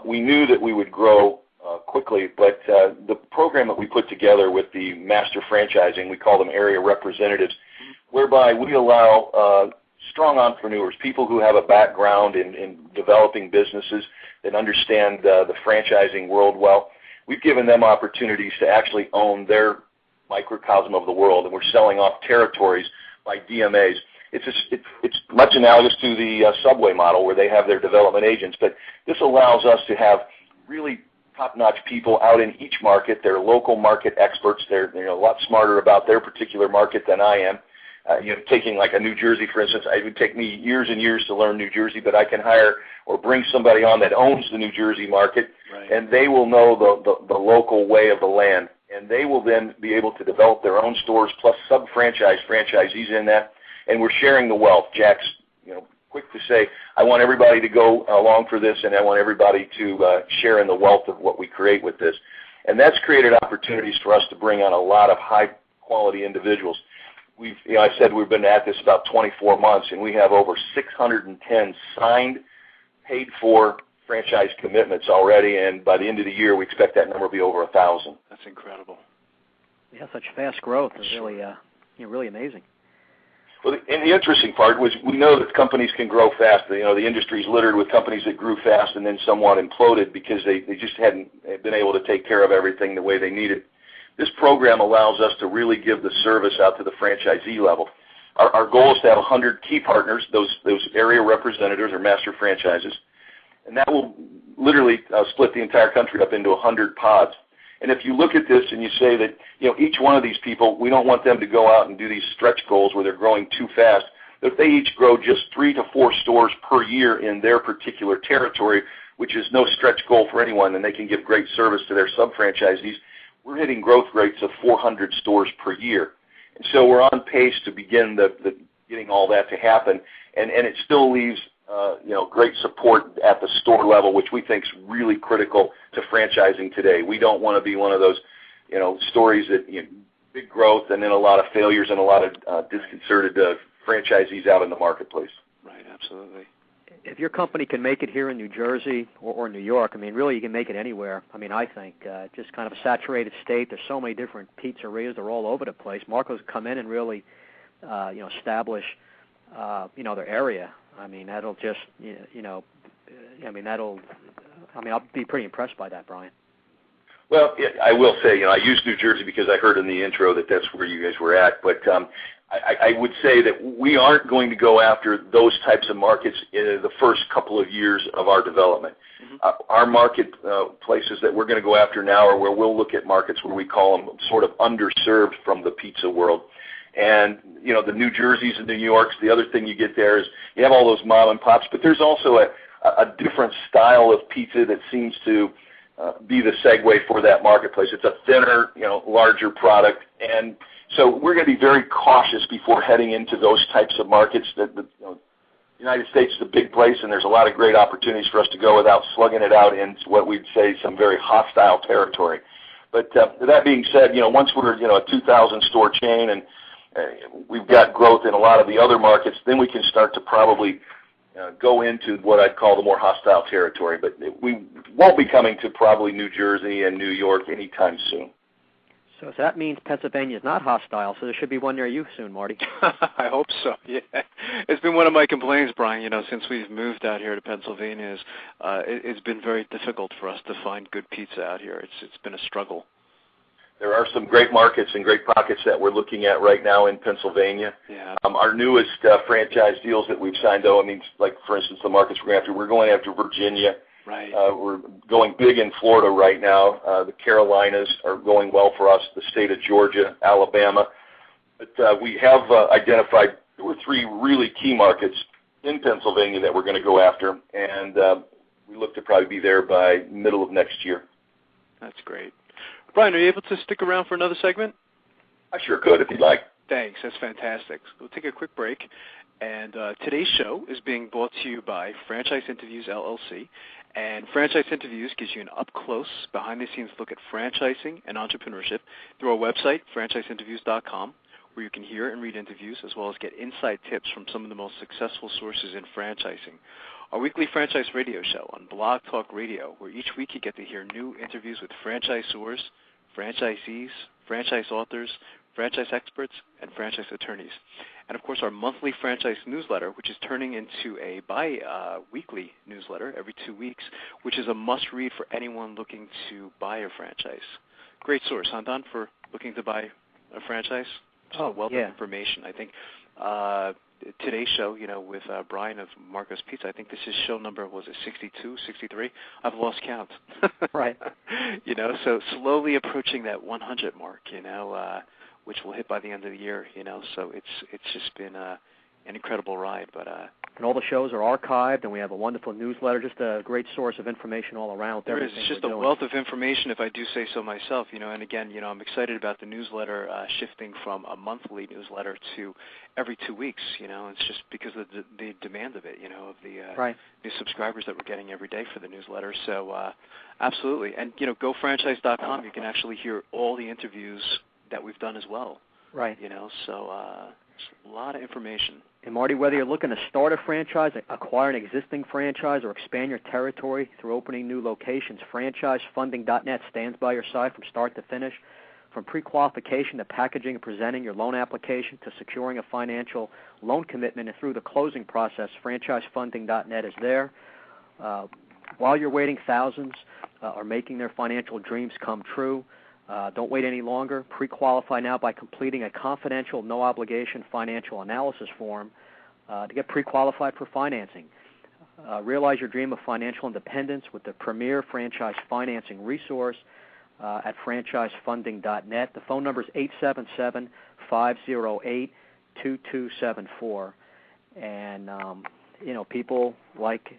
S1: We knew that we would grow quickly, but the program that we put together with the master franchising, we call them area representatives, whereby we allow strong entrepreneurs, people who have a background in developing businesses that understand the franchising world well. We've given them opportunities to actually own their microcosm of the world, and we're selling off territories by DMAs. It's much analogous to the Subway model where they have their development agents, but this allows us to have really top-notch people out in each market. They're local market experts. They're a lot smarter about their particular market than I am. Taking like a New Jersey, for instance, it would take me years and years to learn New Jersey, but I can hire or bring somebody on that owns the New Jersey market, right, and they will know the local way of the land, and they will then be able to develop their own stores plus franchisees in that, and we're sharing the wealth. Jack's quick to say, I want everybody to go along for this, and I want everybody to share in the wealth of what we create with this. And that's created opportunities for us to bring on a lot of high-quality individuals. I said we've been at this about 24 months, and we have over 610 signed, paid-for franchise commitments already, and by the end of the year, we expect that number to be over 1,000.
S2: That's incredible.
S3: Yeah, such fast growth is really, really amazing.
S1: Well, and the interesting part was we know that companies can grow fast. The industry's littered with companies that grew fast and then somewhat imploded because they just hadn't been able to take care of everything the way they needed. this program allows us to really give the service out to the franchisee level. Our goal is to have 100 key partners, those area representatives or master franchises, and that will literally split the entire country up into 100 pods. And if you look at this and you say that, each one of these people, we don't want them to go out and do these stretch goals where they're growing too fast. If they each grow just 3 to 4 stores per year in their particular territory, which is no stretch goal for anyone, and they can give great service to their sub-franchisees, we're hitting growth rates of 400 stores per year. And so we're on pace to begin getting all that to happen, and it still leaves great support at the store level, which we think is really critical to franchising today. We don't want to be one of those, stories that big growth and then a lot of failures and a lot of disconcerted franchisees out in the marketplace.
S2: Right, absolutely.
S3: If your company can make it here in New Jersey or New York, really you can make it anywhere. I think just kind of a saturated state. There's so many different pizzerias. They're all over the place. Marco's come in and really, establish, their area. That'll just, I'll be pretty impressed by that, Brian.
S1: Well, I will say, I used New Jersey because I heard in the intro that that's where you guys were at, but I would say that we aren't going to go after those types of markets in the first couple of years of our development. Mm-hmm. Our market places that we're going to go after now are where we'll look at markets where we call them sort of underserved from the pizza world. And, the New Jerseys and New Yorks, the other thing you get there is you have all those mom and pops, but there's also a different style of pizza that seems to be the segue for that marketplace. It's a thinner, larger product. And so we're going to be very cautious before heading into those types of markets. The United States is a big place, and there's a lot of great opportunities for us to go without slugging it out into what we'd say some very hostile territory. But that being said, once we're a 2,000-store chain and we've got growth in a lot of the other markets, then we can start to probably go into what I'd call the more hostile territory. But we won't be coming to probably New Jersey and New York anytime soon.
S3: So that means Pennsylvania is not hostile, so there should be one near you soon, Marty.
S2: I hope so, yeah. It's been one of my complaints, Brian, since we've moved out here to Pennsylvania. It's been very difficult for us to find good pizza out here. It's been a struggle.
S1: There are some great markets and great pockets that we're looking at right now in Pennsylvania.
S2: Yeah.
S1: Our newest franchise deals that we've signed, though, like, for instance, the markets we're going after Virginia.
S2: Right.
S1: We're going big in Florida right now. The Carolinas are going well for us, the state of Georgia, Alabama. But we have identified 2 or 3 really key markets in Pennsylvania that we're going to go after, and we look to probably be there by middle of next year.
S2: That's great. Brian, are you able to stick around for another segment?
S1: I sure could if you'd like.
S2: Thanks. That's fantastic. We'll take a quick break. And today's show is being brought to you by Franchise Interviews, LLC. And Franchise Interviews gives you an up-close, behind-the-scenes look at franchising and entrepreneurship through our website, franchiseinterviews.com, where you can hear and read interviews as well as get inside tips from some of the most successful sources in franchising. Our weekly franchise radio show on Blog Talk Radio, where each week you get to hear new interviews with franchisors, franchisees, franchise authors, franchise experts, and franchise attorneys. And, of course, our monthly franchise newsletter, which is turning into a bi-weekly newsletter every 2 weeks, which is a must-read for anyone looking to buy a franchise. Great source, huh, Don, for looking to buy a franchise? Just a wealth of information. I think today's show, with Brian of Marco's Pizza, I think this is show number, was it 62, 63? I've lost count.
S3: Right.
S2: So slowly approaching that 100 mark, which we'll hit by the end of the year, So it's just been an incredible ride. But
S3: and all the shows are archived, and we have a wonderful newsletter, just a great source of information all around.
S2: There is just a wealth of information, if I do say so myself. And again, I'm excited about the newsletter shifting from a monthly newsletter to every 2 weeks. It's just because of the demand of it, of the new subscribers that we're getting every day for the newsletter. So absolutely. And, gofranchise.com, you can actually hear all the interviews that we've done as well. Right. So a lot of information.
S3: And, Marty, whether you're looking to start a franchise, acquire an existing franchise, or expand your territory through opening new locations, franchisefunding.net stands by your side from start to finish. From pre-qualification to packaging and presenting your loan application to securing a financial loan commitment and through the closing process, franchisefunding.net is there. While you're waiting, thousands are making their financial dreams come true. Don't wait any longer. Pre-qualify now by completing a confidential, no-obligation financial analysis form to get pre-qualified for financing. Realize your dream of financial independence with the premier franchise financing resource at franchisefunding.net. The phone number is 877-508-2274. And, people like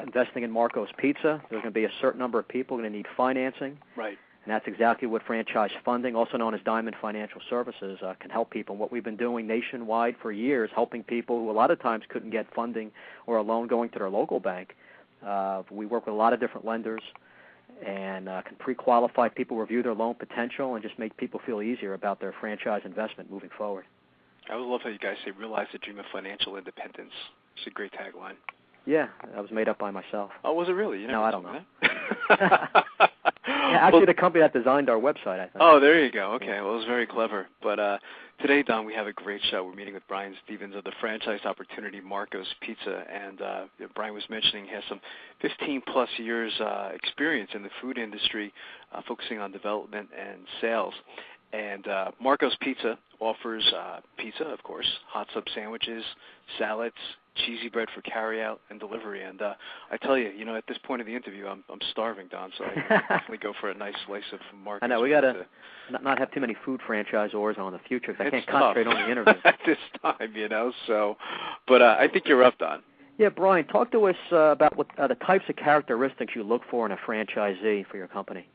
S3: investing in Marco's Pizza. There's going to be a certain number of people going to need financing.
S2: Right.
S3: And that's exactly what franchise funding, also known as Diamond Financial Services, can help people. And what we've been doing nationwide for years, helping people who a lot of times couldn't get funding or a loan going to their local bank. We work with a lot of different lenders and can pre-qualify people, review their loan potential, and just make people feel easier about their franchise investment moving forward.
S2: I would love how you guys say, realize the dream of financial independence. It's a great tagline.
S3: Yeah, that was made up by myself.
S2: Oh, was it really?
S3: No, I don't know. Yeah, actually, the company that designed our website, I think.
S2: Oh, there you go. Okay, well, it was very clever. But today, Don, we have a great show. We're meeting with Brian Stevens of the franchise opportunity Marco's Pizza. And Brian was mentioning he has some 15-plus years experience in the food industry, focusing on development and sales. And Marco's Pizza offers pizza, of course, hot sub sandwiches, salads, cheesy bread for carryout and delivery. And I tell you, at this point of the interview, I'm starving, Don, so I definitely go for a nice slice of Marco's.
S3: I know, we got to not have too many food franchisors on the future because I can't concentrate on the interview.
S2: At this time, so. But I think you're up, Don.
S3: Yeah, Brian, talk to us about what the types of characteristics you look for in a franchisee for your company.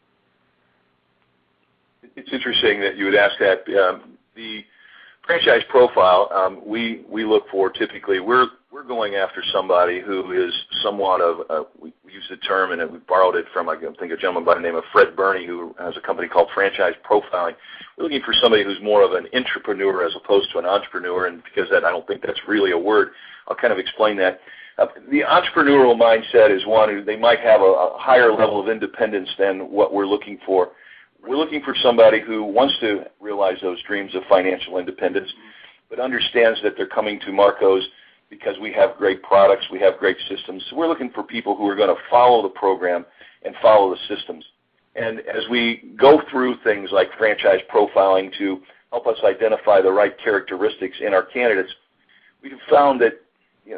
S1: It's interesting that you would ask that. The franchise profile we look for typically, we're going after somebody who is somewhat of, we use the term and we borrowed it from, I think, a gentleman by the name of Fred Burney who has a company called Franchise Profiling. We're looking for somebody who's more of an intrapreneur as opposed to an entrepreneur, and because I don't think that's really a word, I'll kind of explain that. The entrepreneurial mindset is one who they might have a higher level of independence than what we're looking for. We're looking for somebody who wants to realize those dreams of financial independence, but understands that they're coming to Marco's because we have great products, we have great systems. So we're looking for people who are going to follow the program and follow the systems. And as we go through things like franchise profiling to help us identify the right characteristics in our candidates, we've found that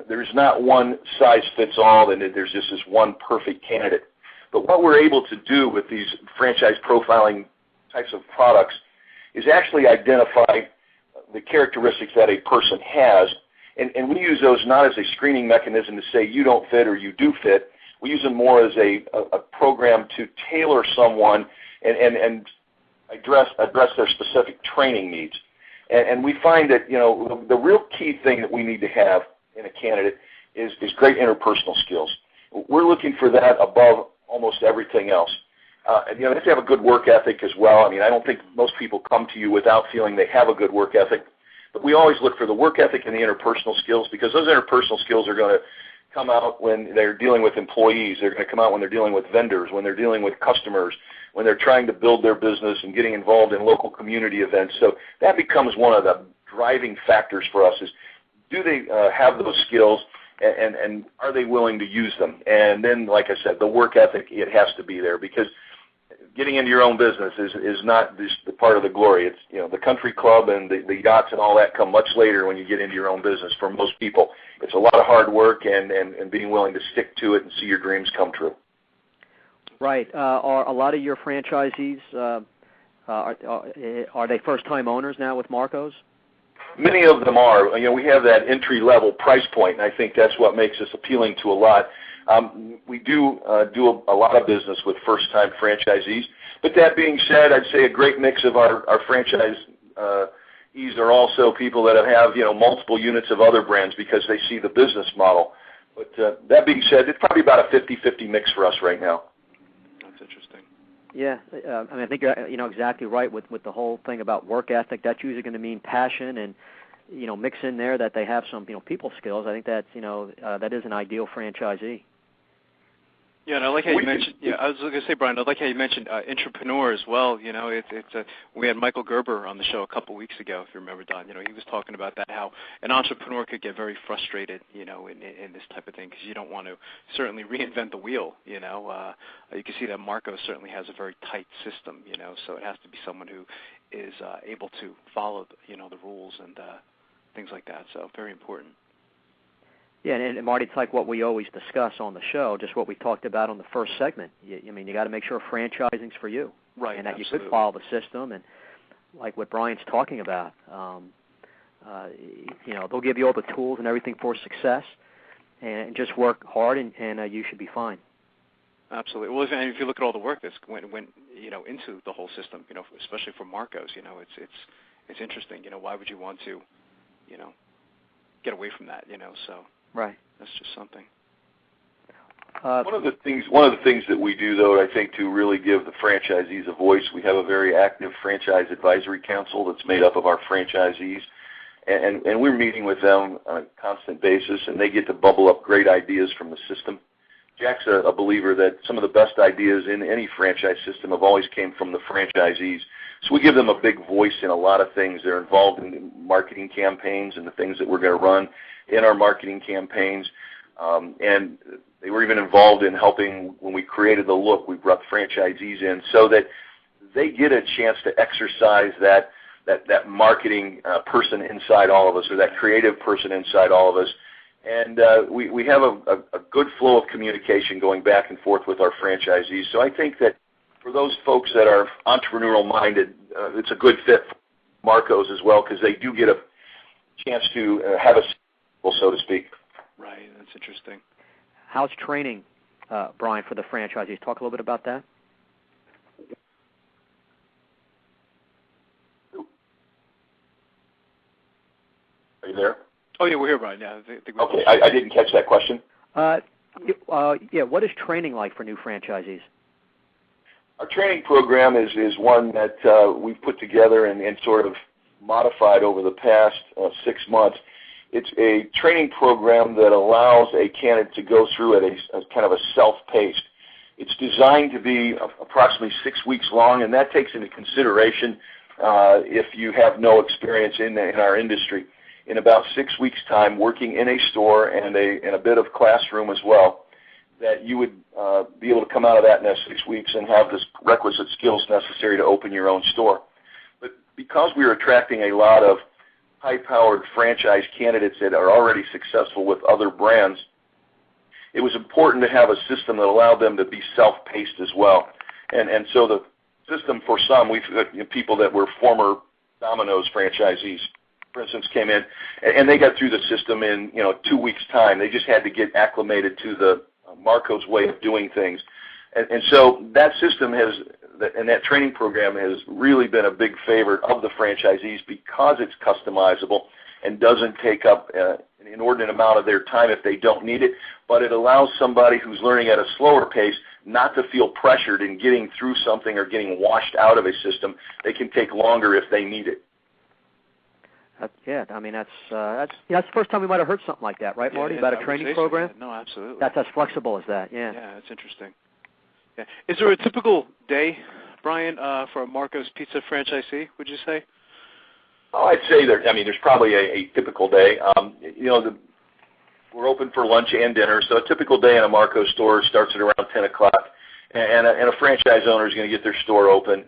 S1: there's not one size fits all and that there's just this one perfect candidate. But what we're able to do with these franchise profiling types of products is actually identify the characteristics that a person has, and we use those not as a screening mechanism to say you don't fit or you do fit. We use them more as a program to tailor someone and address their specific training needs. And we find that the real key thing that we need to have in a candidate is great interpersonal skills. We're looking for that above almost everything else. They have to have a good work ethic as well. I don't think most people come to you without feeling they have a good work ethic. But we always look for the work ethic and the interpersonal skills because those interpersonal skills are going to come out when they're dealing with employees. They're going to come out when they're dealing with vendors, when they're dealing with customers, when they're trying to build their business and getting involved in local community events. So that becomes one of the driving factors for us is do they have those skills and are they willing to use them? And then, like I said, the work ethic, it has to be there because getting into your own business is not just the part of the glory. It's the country club and the yachts and all that come much later when you get into your own business. For most people, it's a lot of hard work and being willing to stick to it and see your dreams come true. Right.
S3: Are a lot of your franchisees are they first-time owners now with Marco's?
S1: Many of them are. We have that entry-level price point, and I think that's what makes us appealing to a lot. We do a lot of business with first-time franchisees. But that being said, I'd say a great mix of our franchisees are also people that have multiple units of other brands because they see the business model. But that being said, it's probably about a 50-50 mix for us right now.
S2: That's interesting.
S3: Yeah, I think you're exactly right with the whole thing about work ethic. That's usually going to mean passion and mix in there that they have some people skills. I think that's that is an ideal franchisee.
S2: Yeah, and I like how you mentioned. Yeah, I was going to say, Brian, I like how you mentioned entrepreneur as well. You know, we had Michael Gerber on the show a couple weeks ago, if you remember, Don. You know, he was talking about that, how an entrepreneur could get very frustrated, you know, in this type of thing, because you don't want to certainly reinvent the wheel. You know, you can see that Marco certainly has a very tight system. You know, so it has to be someone who is able to follow, you know, the rules and things like that. So very important.
S3: Yeah, and Marty, it's like what we always discuss on the show, just what we talked about on the first segment. I mean, you got to make sure franchising's for you,
S2: right?
S3: And that
S2: absolutely.
S3: You could follow the system, and like what Brian's talking about, you know, they'll give you all the tools and everything for success, and just work hard, and you should be fine.
S2: Absolutely. Well, if you look at all the work that's went you know, into the whole system, you know, especially for Marco's, you know, it's interesting. You know, why would you want to, you know, get away from that? You know, so.
S3: Right.
S2: That's just something.
S1: One of the things that we do, though, I think, to really give the franchisees a voice, we have a very active franchise advisory council that's made up of our franchisees, and we're meeting with them on a constant basis, and they get to bubble up great ideas from the system. Jack's a believer that some of the best ideas in any franchise system have always came from the franchisees. So we give them a big voice in a lot of things. They're involved in marketing campaigns and the things that we're going to run in our marketing campaigns. And they were even involved in helping when we created the look. We brought franchisees in so that they get a chance to exercise that marketing person inside all of us, or that creative person inside all of us. And we have a good flow of communication going back and forth with our franchisees. So I think that for those folks that are entrepreneurial-minded, it's a good fit for Marco's as well, because they do get a chance to have a so to speak.
S2: Right, that's interesting.
S3: How's training, Brian, for the franchisees? Talk a little bit about that.
S1: Are you there?
S2: Oh, yeah, we're here, Brian. Yeah,
S1: okay, I didn't catch that question.
S3: Yeah, what is training like for new franchisees?
S1: Our training program is one that we've put together and sort of modified over the past 6 months. It's a training program that allows a candidate to go through at a kind of a self-paced. It's designed to be approximately 6 weeks long, and that takes into consideration if you have no experience in our industry. In about 6 weeks' time, working in a store and a bit of classroom as well, that you would be able to come out of that in that 6 weeks and have the requisite skills necessary to open your own store. But because we are attracting a lot of high-powered franchise candidates that are already successful with other brands, it was important to have a system that allowed them to be self-paced as well. And so the system for some, we've got people that were former Domino's franchisees, for instance, came in, and they got through the system in 2 weeks' time. They just had to get acclimated to the Marco's way of doing things. And so that system and that training program has really been a big favorite of the franchisees because it's customizable and doesn't take up an inordinate amount of their time if they don't need it, but it allows somebody who's learning at a slower pace not to feel pressured in getting through something or getting washed out of a system. They can take longer if they need it.
S3: Yeah, I mean, that's the first time we might have heard something like that, right, Marty, about a training program?
S2: So, yeah. No, absolutely.
S3: That's as flexible as that, yeah.
S2: Yeah, that's interesting. Yeah. Is there a typical day, Brian, for a Marco's Pizza franchisee, would you say?
S1: Oh, I'd say there's probably a typical day. We're open for lunch and dinner, so a typical day in a Marco's store starts at around 10 o'clock, and a franchise owner is going to get their store open.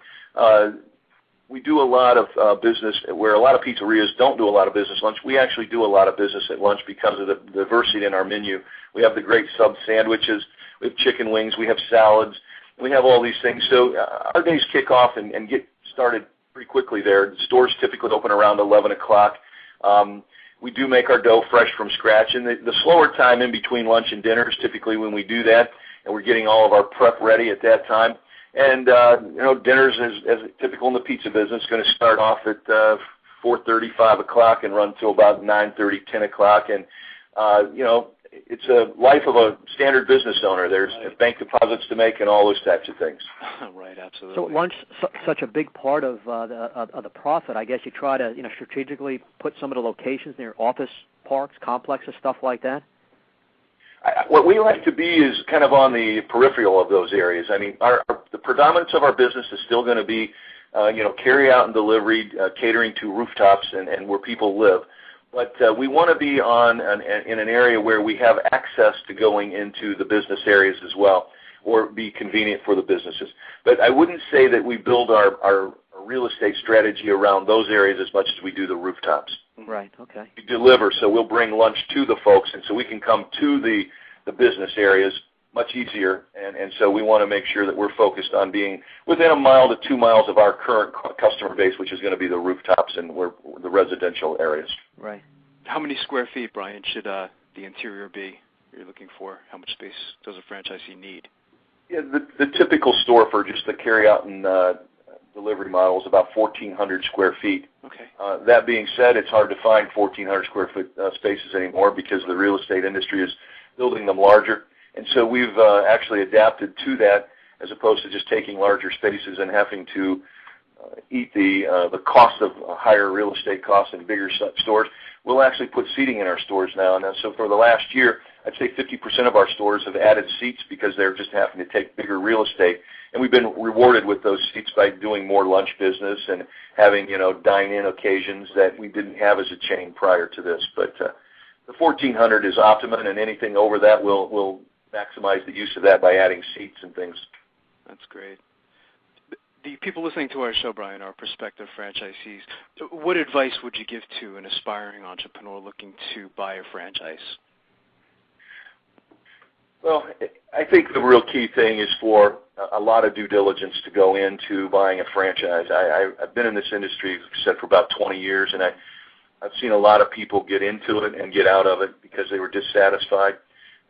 S1: We do a lot of business where a lot of pizzerias don't do a lot of business lunch. We actually do a lot of business at lunch because of the diversity in our menu. We have the great sub sandwiches, we have chicken wings, we have salads, we have all these things. So our days kick off and get started pretty quickly there. The stores typically open around 11 o'clock. We do make our dough fresh from scratch, and the slower time in between lunch and dinner is typically when we do that, and we're getting all of our prep ready at that time. And, dinners, as typical in the pizza business, going to start off at 4:30, 5 o'clock and run till about 9:30, 10 o'clock. And, it's a life of a standard business owner. There's bank deposits to make and all those types of things.
S2: Right, absolutely.
S3: So lunch such a big part of the profit. I guess you try to, strategically put some of the locations near office parks, complexes, stuff like that?
S1: What we like to be is kind of on the peripheral of those areas. I mean, the predominance of our business is still going to be, carry out and delivery, catering to rooftops and where people live. But we want to be in an area where we have access to going into the business areas as well, or be convenient for the businesses. But I wouldn't say that we build our real estate strategy around those areas as much as we do the rooftops.
S3: Right, okay.
S1: We deliver, so we'll bring lunch to the folks, and so we can come to the business areas much easier, and so we want to make sure that we're focused on being within 1 mile to 2 miles of our current customer base, which is going to be the rooftops and the residential areas.
S3: Right.
S2: How many square feet, Brian, should the interior be you're looking for? How much space does a franchisee need?
S1: Yeah, the typical store for just the carryout and delivery model is about 1,400 square feet.
S2: Okay.
S1: That being said, it's hard to find 1,400 square foot spaces anymore because the real estate industry is building them larger. And so we've actually adapted to that as opposed to just taking larger spaces and having to eat the cost of higher real estate costs in bigger stores. We'll actually put seating in our stores now. And so for the last year, I'd say 50% of our stores have added seats because they're just having to take bigger real estate. And we've been rewarded with those seats by doing more lunch business and having, dine-in occasions that we didn't have as a chain prior to this. But the 1,400 is optimum, and anything over that, we'll maximize the use of that by adding seats and things.
S2: That's great. The people listening to our show, Brian, are prospective franchisees. What advice would you give to an aspiring entrepreneur looking to buy a franchise?
S1: Well, I think the real key thing is for a lot of due diligence to go into buying a franchise. I've been in this industry, like I said, for about 20 years, and I've seen a lot of people get into it and get out of it because they were dissatisfied.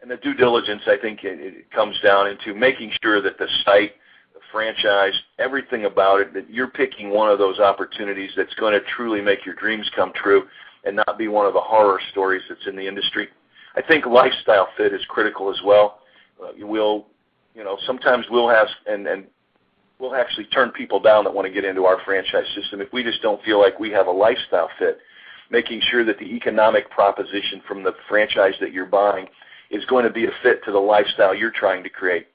S1: And the due diligence, I think, it comes down into making sure that the site, the franchise, everything about it, that you're picking one of those opportunities that's going to truly make your dreams come true and not be one of the horror stories that's in the industry. I think lifestyle fit is critical as well. Sometimes we'll have, and we'll actually turn people down that want to get into our franchise system if we just don't feel like we have a lifestyle fit. Making sure that the economic proposition from the franchise that you're buying is going to be a fit to the lifestyle you're trying to create.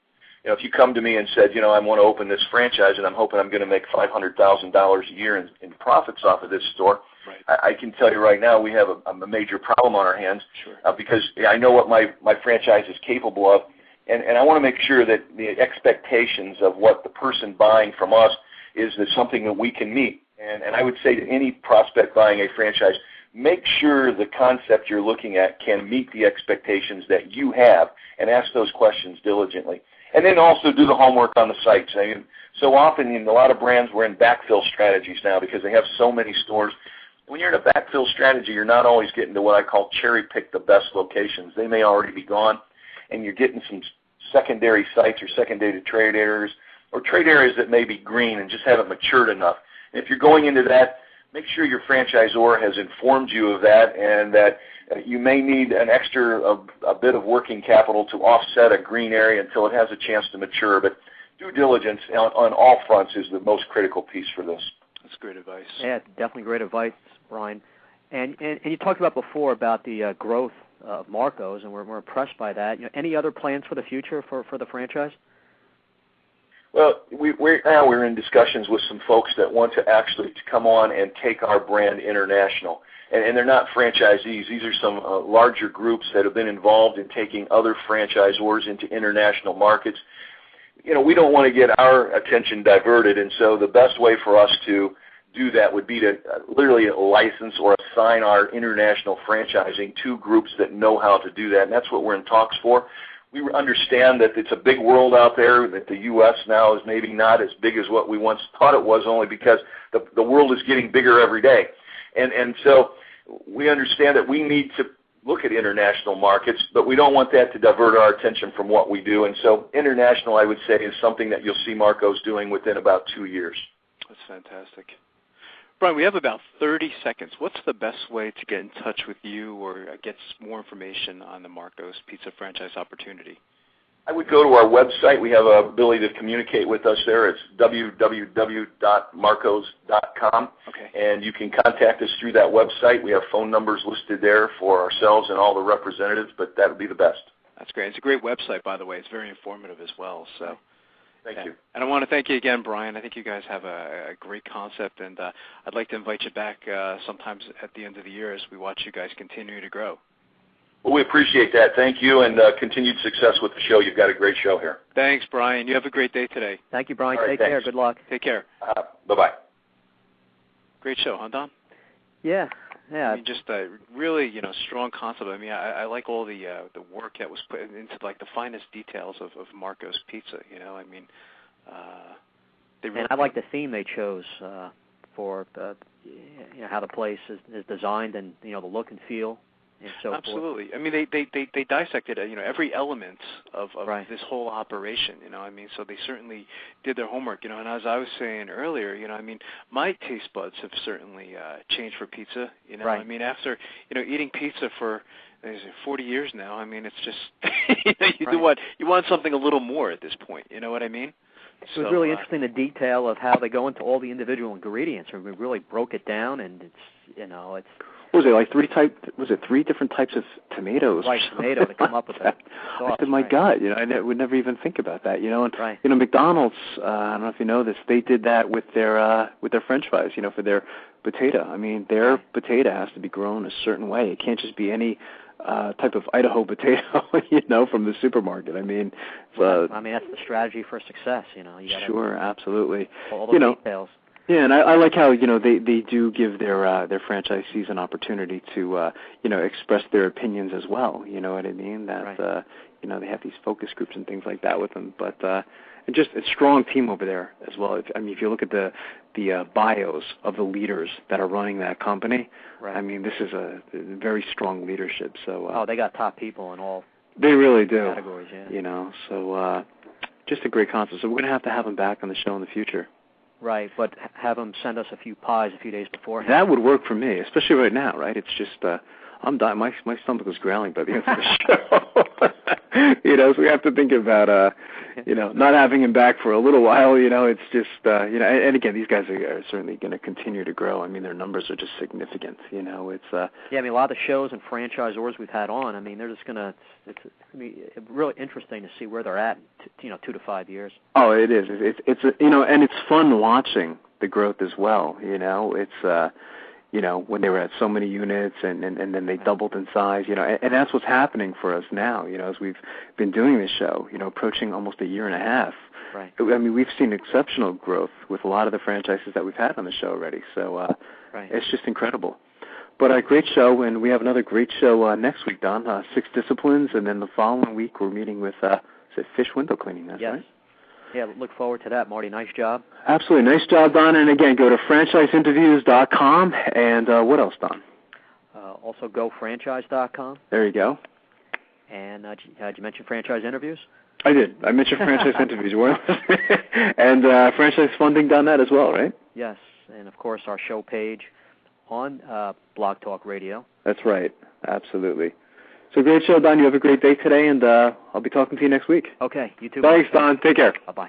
S1: If you come to me and said, I want to open this franchise and I'm hoping I'm going to make $500,000 a year in profits off of this store, right. I can tell you right now we have a major problem on our hands. Sure. Because I know what my franchise is capable of, and I want to make sure that the expectations of what the person buying from us is something that we can meet. And I would say to any prospect buying a franchise, make sure the concept you're looking at can meet the expectations that you have and ask those questions diligently. And then also do the homework on the sites. I mean, so often in a lot of brands we're in backfill strategies now because they have so many stores. When you're in a backfill strategy, you're not always getting to what I call cherry-pick the best locations. They may already be gone, and you're getting some secondary sites or secondary trade areas or trade areas that may be green and just haven't matured enough. And if you're going into that, make sure your franchisor has informed you of that and that you may need an extra a bit of working capital to offset a green area until it has a chance to mature. But due diligence on all fronts is the most critical piece for this.
S2: That's great advice.
S3: Yeah, definitely great advice, Brian. And you talked about before about the growth of Marco's, and we're impressed by that. Any other plans for the future for the franchise?
S1: Well, we're in discussions with some folks that want to actually come on and take our brand international. And they're not franchisees. These are some larger groups that have been involved in taking other franchisors into international markets. We don't want to get our attention diverted, and so the best way for us to do that would be to literally license or assign our international franchising to groups that know how to do that, and that's what we're in talks for. We understand that it's a big world out there, that the U.S. now is maybe not as big as what we once thought it was, only because the world is getting bigger every day. And so we understand that we need to look at international markets, but we don't want that to divert our attention from what we do. And so international, I would say, is something that you'll see Marco's doing within about 2 years.
S2: That's fantastic. Brian, we have about 30 seconds. What's the best way to get in touch with you or get more information on the Marco's Pizza franchise opportunity?
S1: I would go to our website. We have an ability to communicate with us there. It's www.marcos.com, okay. And you can contact us through that website. We have phone numbers listed there for ourselves and all the representatives, but that would be the best.
S2: That's great. It's a great website, by the way. It's very informative as well. So,
S1: thank you.
S2: And I want to thank you again, Brian. I think you guys have a great concept, and I'd like to invite you back sometimes at the end of the year as we watch you guys continue to grow.
S1: Well, we appreciate that. Thank you, and continued success with the show. You've got a great show here.
S2: Thanks, Brian. You have a great day today.
S3: Thank you, Brian.
S1: Right,
S3: Take
S1: thanks.
S3: care. Good luck.
S2: Take care.
S1: Bye-bye.
S2: Great show, huh, Don?
S3: Yeah.
S2: I mean, just a really, strong concept. I mean, I like all the work that was put into, like, the finest details of Marco's Pizza, I mean, they really...
S3: And I like the theme they chose for, how the place is designed and, the look and feel and so
S2: Absolutely. I mean, they dissected, every element of
S3: right.
S2: this whole operation, I mean, so they certainly did their homework, and as I was saying earlier, I mean, my taste buds have certainly changed for pizza,
S3: Right.
S2: I mean, after, eating pizza for 40 years now, I mean, it's just, you want something a little more at this point, you know what I mean?
S3: It was really interesting, the detail of how they go into all the individual ingredients, and we really broke it down, and it's...
S4: Was it like three different types of tomatoes?
S3: Right, tomato to come up with that sauce.
S4: I said, my God, I would never even think about that, and
S3: right.
S4: McDonald's, I don't know if you know this, they did that with their French fries, for their potato. I mean, their potato has to be grown a certain way. It can't just be any type of Idaho potato, from the supermarket. I mean,
S3: that's the strategy for success, You gotta
S4: sure, absolutely.
S3: All the details.
S4: Yeah, and I like how they do give their franchisees an opportunity to express their opinions as well. You know what I mean? That
S3: right.
S4: They have these focus groups and things like that with them. But and just a strong team over there as well. If you look at the bios of the leaders that are running that company,
S3: right.
S4: I mean, this is a very strong leadership. So
S3: they got top people in all.
S4: They really do.
S3: Categories, yeah.
S4: So just a great concept. So we're going to have them back on the show in the future.
S3: Right, but have them send us a few pies a few days beforehand.
S4: That would work for me, especially right now, right? It's just, I'm dying. My stomach was growling by the end of the show. So we have to think about, not having him back for a little while. It's just, and again, these guys are certainly going to continue to grow. I mean, their numbers are just significant. It's.
S3: Yeah, I mean, a lot of the shows and franchisors we've had on. I mean, they're just gonna. It's gonna be really interesting to see where they're at. 2 to 5 years.
S4: Oh, it is. It's and it's fun watching the growth as well. It's. When they were at so many units and then they doubled in size, and that's what's happening for us now, as we've been doing this show, approaching almost a year and a half.
S3: Right.
S4: I mean, we've seen exceptional growth with a lot of the franchises that we've had on the show already. So
S3: right.
S4: It's just incredible. But a great show, and we have another great show next week, Don, 6 disciplines, and then the following week we're meeting with fish window cleaning, that's
S3: yes.
S4: right?
S3: Yeah, look forward to that, Marty. Nice job.
S4: Absolutely. Nice job, Don. And again, go to franchiseinterviews.com. And what else, Don?
S3: Also, gofranchise.com.
S4: There you go.
S3: And did you mention franchise interviews?
S4: I did. I mentioned franchise interviews. And franchisefunding.net as well, right?
S3: Yes. And, of course, our show page on Blog Talk Radio.
S4: That's right. Absolutely. So great show, Don. You have a great day today, and I'll be talking to you next week.
S3: Okay. You too.
S4: Thanks, Don. Take care.
S3: Bye-bye.